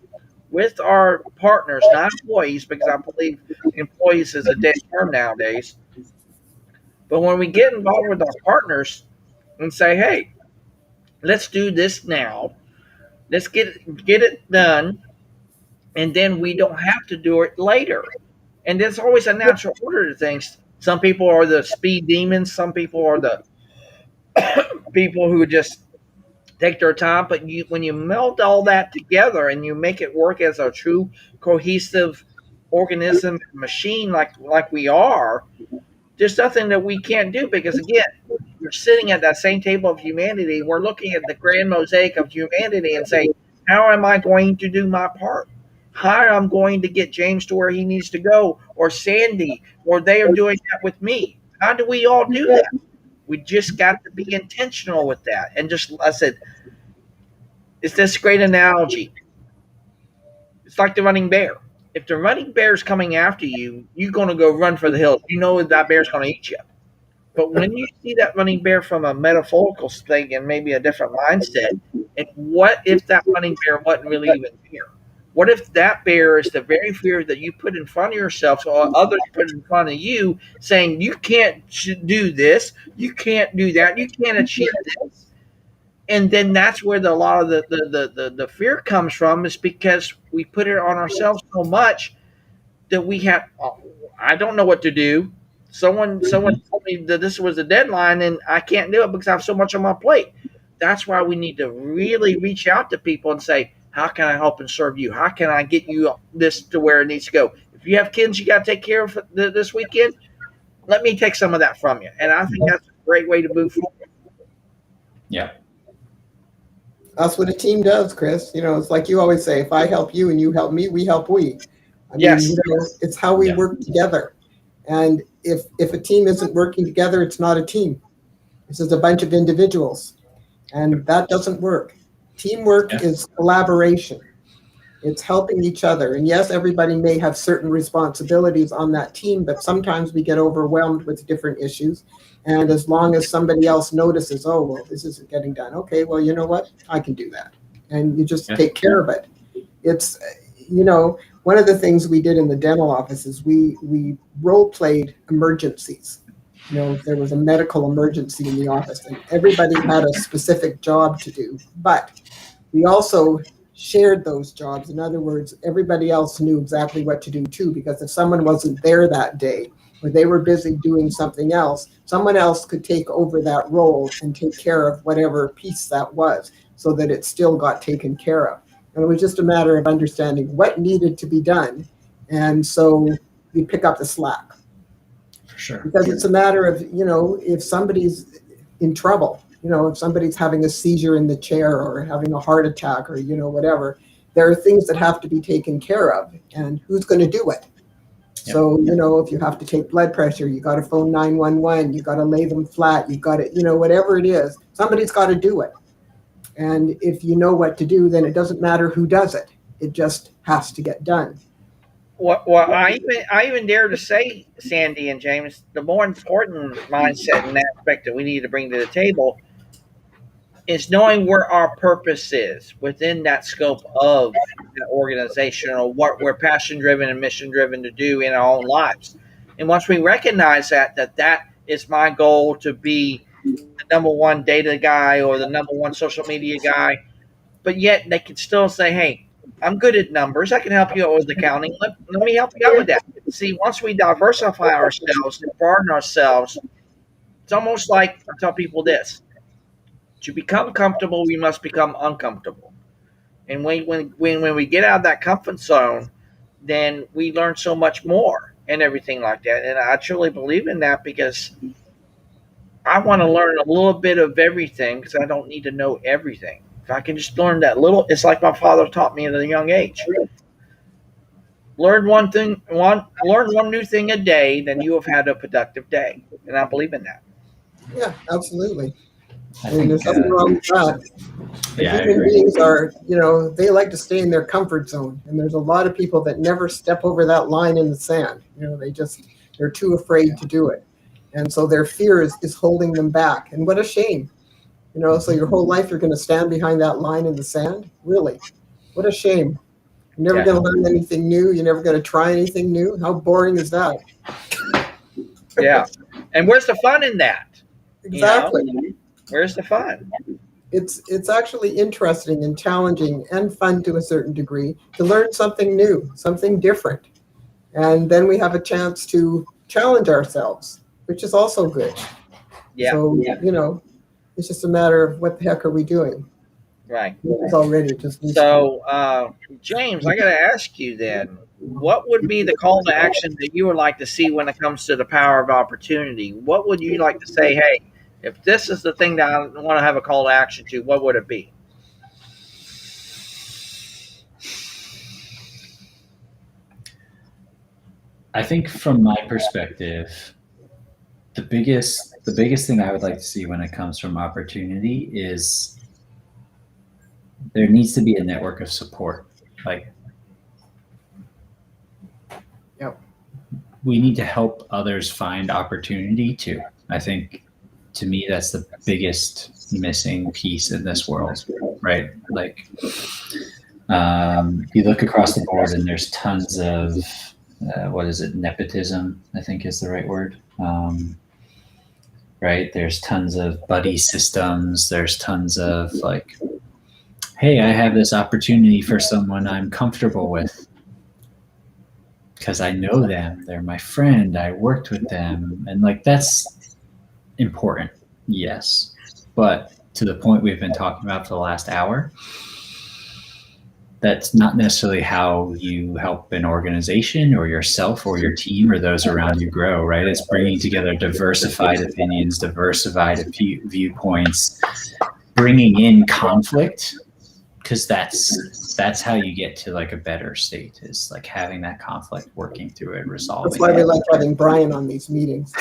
with our partners, not employees, because I believe employees is a dead term nowadays. But when we get involved with our partners and say, "Hey, let's do this now. Let's get it done," and then we don't have to do it later. And there's always a natural order to things. Some people are the speed demons. Some people are the people who just take their time. But when you meld all that together and you make it work as a true cohesive organism machine, like we are, there's nothing that we can't do. Because again, we're sitting at that same table of humanity. We're looking at the grand mosaic of humanity and saying, how am I going to do my part? How I'm going to get James to where he needs to go, or Sandy, or they are doing that with me. How do we all do that? We just got to be intentional with that. And just, I said, it's this great analogy. It's like the running bear. If the running bear is coming after you, you're going to go run for the hills. You know that bear's going to eat you. But when you see that running bear from a metaphorical thing and maybe a different mindset, and what if that running bear wasn't really even fear? What if that bear is the very fear that you put in front of yourself or others put in front of you, saying you can't do this, you can't do that, you can't achieve this? And then that's where a lot of the fear comes from, is because we put it on ourselves so much that we have, oh, I don't know what to do. Someone told me that this was a deadline and I can't do it because I have so much on my plate. That's why we need to really reach out to people and say, how can I help and serve you? How can I get you this to where it needs to go? If you have kids you got to take care of this weekend, let me take some of that from you. And I think that's a great way to move forward. Yeah. That's what a team does, Chris. It's like you always say, if I help you and you help me, we help we. Yes. It's how we work together. And if a team isn't working together, it's not a team. This is a bunch of individuals. And that doesn't work. Teamwork is collaboration. It's helping each other. And yes, everybody may have certain responsibilities on that team, but sometimes we get overwhelmed with different issues. And as long as somebody else notices, oh, well, this isn't getting done. Okay, well, you know what? I can do that. And you just take care of it. It's, one of the things we did in the dental office is we role-played emergencies. If there was a medical emergency in the office, and everybody had a specific job to do. But we also shared those jobs. In other words, everybody else knew exactly what to do too, because if someone wasn't there that day, or they were busy doing something else, someone else could take over that role and take care of whatever piece that was, so that it still got taken care of. And it was just a matter of understanding what needed to be done. And so you pick up the slack. For sure. Because it's a matter of, if somebody's in trouble, if somebody's having a seizure in the chair or having a heart attack or, whatever, there are things that have to be taken care of, and who's going to do it? Yep. So, if you have to take blood pressure, you got to phone 911, you got to lay them flat, you got to, whatever it is, somebody's got to do it. And if you know what to do, then it doesn't matter who does it. It just has to get done. Well, I even dare to say, Sandy and James, the more important mindset and aspect that we need to bring to the table is knowing where our purpose is within that scope of an organization, or what we're passion driven and mission driven to do in our own lives. And once we recognize that is my goal, to be the number one data guy or the number one social media guy, but yet they can still say, hey, I'm good at numbers. I can help you out with accounting. Let me help you out with that. See, once we diversify ourselves and broaden ourselves, it's almost like, I tell people this: to become comfortable, we must become uncomfortable. And when we get out of that comfort zone, then we learn so much more and everything like that. And I truly believe in that, because I want to learn a little bit of everything, because I don't need to know everything. If I can just learn that little, it's like my father taught me at a young age. Learn one new thing a day, then you have had a productive day. And I believe in that. Yeah, absolutely. I mean, there's nothing wrong with that. Yeah, Human beings are, they like to stay in their comfort zone. And there's a lot of people that never step over that line in the sand. They're too afraid to do it. And so their fear is holding them back. And what a shame. So your whole life you're going to stand behind that line in the sand? Really? What a shame. You're never going to learn anything new. You're never going to try anything new. How boring is that? Yeah. And where's the fun in that? Exactly. Where's the fun? It's actually interesting and challenging and fun to a certain degree to learn something new, something different. And then we have a chance to challenge ourselves, which is also good. Yeah. So, it's just a matter of what the heck are we doing? Right. It's already just. So, James, I got to ask you then, what would be the call to action that you would like to see when it comes to the power of opportunity? What would you like to say, hey, if this is the thing that I want to have a call to action to, what would it be? I think from my perspective, the biggest thing I would like to see when it comes from opportunity is there needs to be a network of support. Like, Yep. We need to help others find opportunity too. I think, to me, that's the biggest missing piece in this world, right? Like, you look across the board and there's tons of nepotism, I think is the right word. Right? There's tons of buddy systems. There's tons of like, hey, I have this opportunity for someone I'm comfortable with because I know them. They're my friend. I worked with them. And like, that's important. Yes. But to the point we've been talking about for the last hour, that's not necessarily how you help an organization or yourself or your team or those around you grow, right? It's bringing together diversified opinions, diversified viewpoints, bringing in conflict, because that's how you get to like a better state, is like having that conflict, working through it, resolving. That's why we like having Brian on these meetings.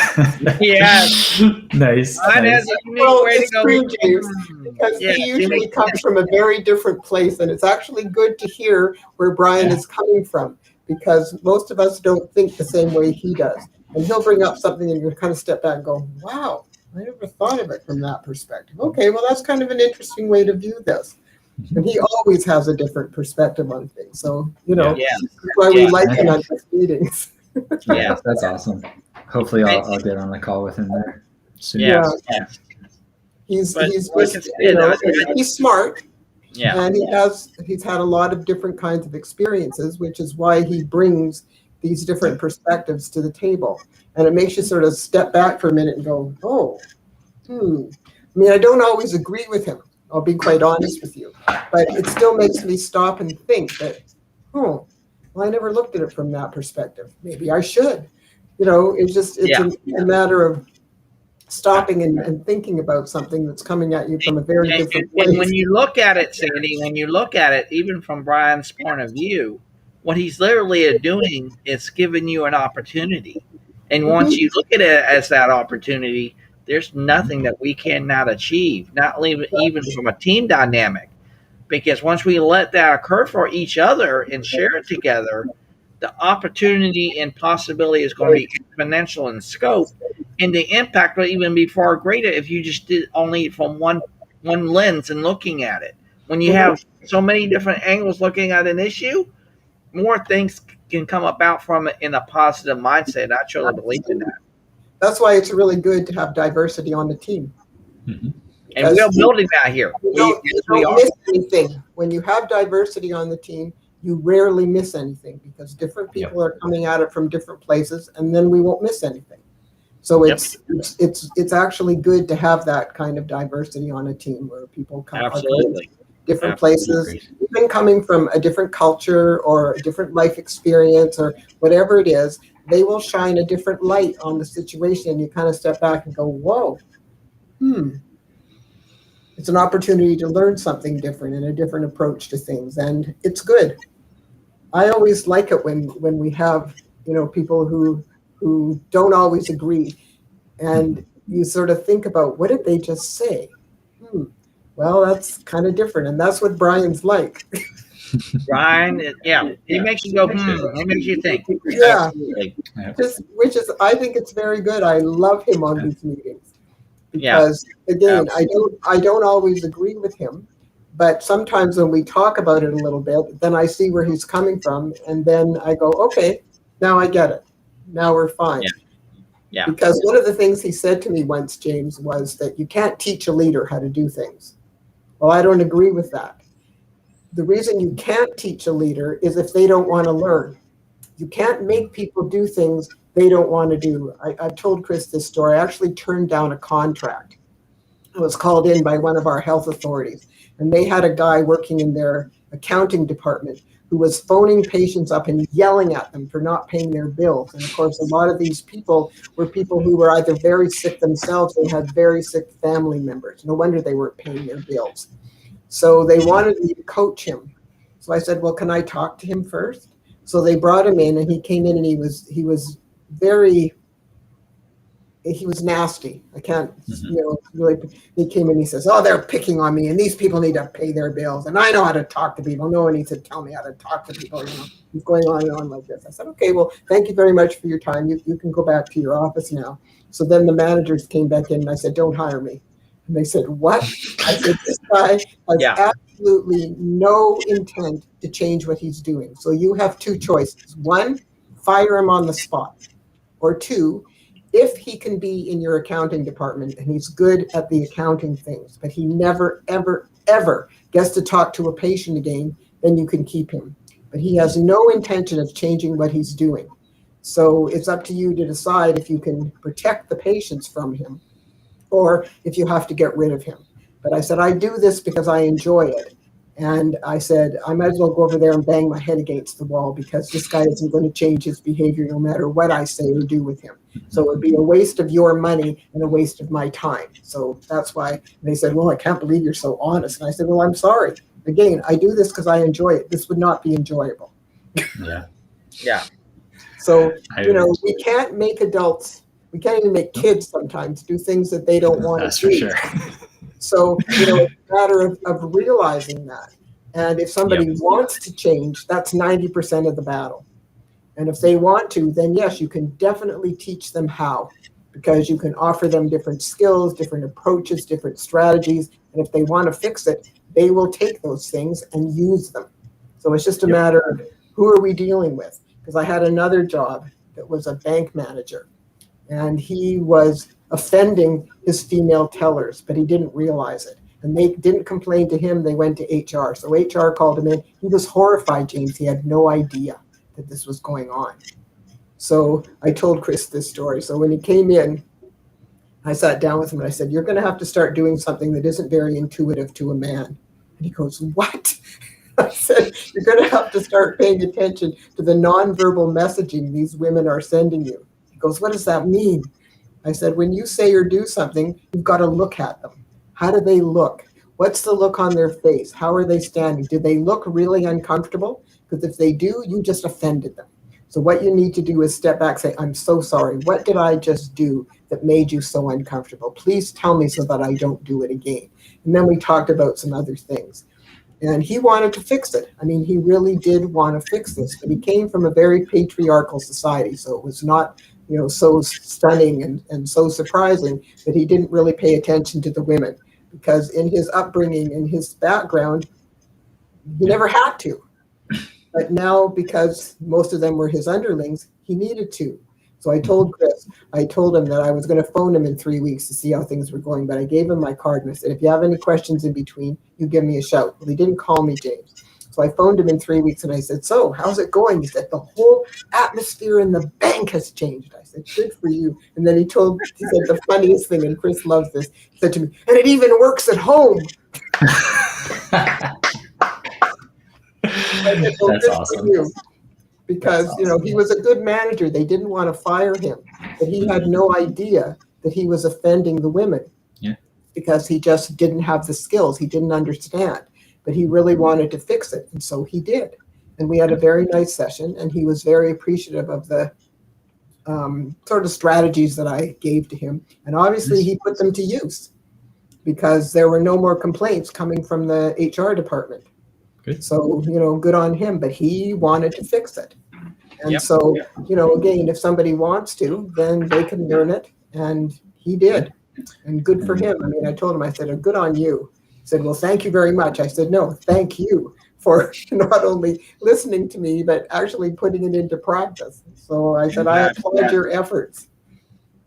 Yes. Nice. Well, it's true, James, because he usually comes from a very different place, and it's actually good to hear where Brian is coming from, because most of us don't think the same way he does. And he'll bring up something and you kind of step back and go, wow, I never thought of it from that perspective. Okay, well, that's kind of an interesting way to view this. And he always has a different perspective on things. So, that's why we like him at these meetings. Yeah, that's awesome. Hopefully I'll get on the call with him there soon. Yeah. He's smart. Yeah. And he's had a lot of different kinds of experiences, which is why he brings these different perspectives to the table. And it makes you sort of step back for a minute and go, I mean, I don't always agree with him. I'll be quite honest with you, but it still makes me stop and think that, well, I never looked at it from that perspective. Maybe I should. It's a matter of stopping and thinking about something that's coming at you from a very different place. And when you look at it, Sandy, when you look at it, even from Brian's point of view, what he's literally doing is giving you an opportunity. And once you look at it as that opportunity, there's nothing that we cannot achieve, not even from a team dynamic. Because once we let that occur for each other and share it together, the opportunity and possibility is going to be exponential in scope, and the impact will even be far greater if you just did only from one lens and looking at it. When you have so many different angles looking at an issue, more things can come about from it in a positive mindset. I truly believe in that. That's why it's really good to have diversity on the team. Mm-hmm. And we're building that here. You don't miss anything. When you have diversity on the team, you rarely miss anything because different people are coming at it from different places, and then we won't miss anything. So it's actually good to have that kind of diversity on a team where people come from different places, even coming from a different culture or a different life experience or whatever it is, they will shine a different light on the situation, and you kind of step back and go, whoa, it's an opportunity to learn something different and a different approach to things, and it's good. I always like it when we have, people who don't always agree, and you sort of think about, what did they just say? Well, that's kind of different, and that's what Brian's like. Brian, he makes you go, he makes you think. Yeah, I think it's very good. I love him on these meetings because, again, I don't always agree with him, but sometimes when we talk about it a little bit, then I see where he's coming from, and then I go, okay, now I get it. Now we're fine. Yeah. Because one of the things he said to me once, James, was that you can't teach a leader how to do things. Well, I don't agree with that. The reason you can't teach a leader is if they don't want to learn. You can't make people do things they don't want to do. I've told Chris this story. I actually turned down a contract. I was called in by one of our health authorities, and they had a guy working in their accounting department who was phoning patients up and yelling at them for not paying their bills. And of course, a lot of these people were people who were either very sick themselves or had very sick family members. No wonder they weren't paying their bills. So they wanted me to coach him. So I said, well, can I talk to him first? So they brought him in, and he came in, and he was nasty. I can't, really. He came in, he says, oh, they're picking on me, and these people need to pay their bills, and I know how to talk to people. No one needs to tell me how to talk to people. He's going on and on like this. I said, okay, well, thank you very much for your time. You can go back to your office now. So then the managers came back in, and I said, don't hire me. And they said, what? I said, this guy has absolutely no intent to change what he's doing. So you have two choices. One, fire him on the spot. Or two, if he can be in your accounting department and he's good at the accounting things, but he never, ever, ever gets to talk to a patient again, then you can keep him. But he has no intention of changing what he's doing. So it's up to you to decide if you can protect the patients from him or if you have to get rid of him. But I said, I do this because I enjoy it. And I said, I might as well go over there and bang my head against the wall because this guy isn't going to change his behavior no matter what I say or do with him. So it would be a waste of your money and a waste of my time. So that's why they said, well, I can't believe you're so honest. And I said, well, I'm sorry. Again, I do this because I enjoy it. This would not be enjoyable. Yeah. So, we can't make adults, we can't even make kids sometimes do things that they don't want to do. That's for sure. So, it's a matter of realizing that. And if somebody wants to change, that's 90% of the battle. And if they want to, then yes, you can definitely teach them how, because you can offer them different skills, different approaches, different strategies. And if they want to fix it, they will take those things and use them. So it's just a matter of who are we dealing with? Because I had another job that was a bank manager, and he was offending his female tellers, but he didn't realize it. And they didn't complain to him. They went to HR. So HR called him in. He was horrified, James. He had no idea that this was going on. So I told Chris this story. So when he came in, I sat down with him and I said, you're going to have to start doing something that isn't very intuitive to a man. And he goes, what? I said, you're going to have to start paying attention to the nonverbal messaging these women are sending you. He goes, what does that mean? I said, when you say or do something, you've got to look at them. How do they look? What's the look on their face? How are they standing? Do they look really uncomfortable? Because if they do, you just offended them. So what you need to do is step back, say, I'm so sorry. What did I just do that made you so uncomfortable? Please tell me so that I don't do it again. And then we talked about some other things. And he wanted to fix it. I mean, he really did want to fix this, but he came from a very patriarchal society. So it was not, so stunning and so surprising that he didn't really pay attention to the women, because in his upbringing, in his background, he never had to. But now, because most of them were his underlings, he needed to. So I told Chris, I told him that I was going to phone him in 3 weeks to see how things were going. But I gave him my card and I said, if you have any questions in between, you give me a shout. Well, he didn't call me, James. So I phoned him in 3 weeks and I said, so how's it going? He said, the whole atmosphere in the bank has changed. I said, good for you. And then he said the funniest thing, and Chris loves this. He said to me, and it even works at home. Said, well, that's awesome. Because, he was a good manager. They didn't want to fire him, but he had no idea that he was offending the women. Yeah. Because he just didn't have the skills. He didn't understand, but he really wanted to fix it. And so he did. And we had a very nice session, and he was very appreciative of the sort of strategies that I gave to him. And obviously he put them to use, because there were no more complaints coming from the HR department. Good. So, good on him, but he wanted to fix it. And Yep. so, again, if somebody wants to, then they can learn it. And he did. And good for him. I mean, I told him, I said, good on you. He said, well, thank you very much. I said, no, thank you for not only listening to me, but actually putting it into practice. So I said, I applaud your efforts.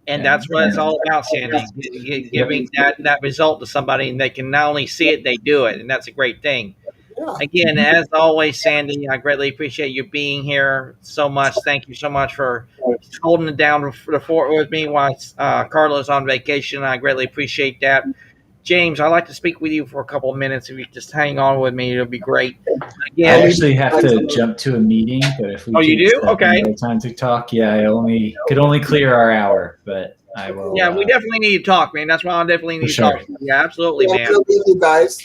And that's what it's all about, Sandy, giving that result to somebody, and they can not only see it, they do it. And that's a great thing. Yeah. Again, as always, Sandy, I greatly appreciate you being here so much. Thank you so much for holding it down for the fort with me while Carla's on vacation. I greatly appreciate that. James, I'd like to speak with you for a couple of minutes. If you just hang on with me, it'll be great. Again, I actually have to jump to a meeting, but if we you do? Okay. Time to talk. Yeah, I could only clear our hour, but I will. Yeah, we definitely need to talk, man. That's why I definitely need to Sure. talk. Yeah, absolutely, man. Good with you guys.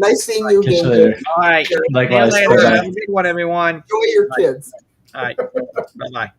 Nice seeing you Catch you again. later. All right. Likewise. See you later. Bye-bye. Have a good one, everyone. Enjoy your kids. All right. Bye-bye.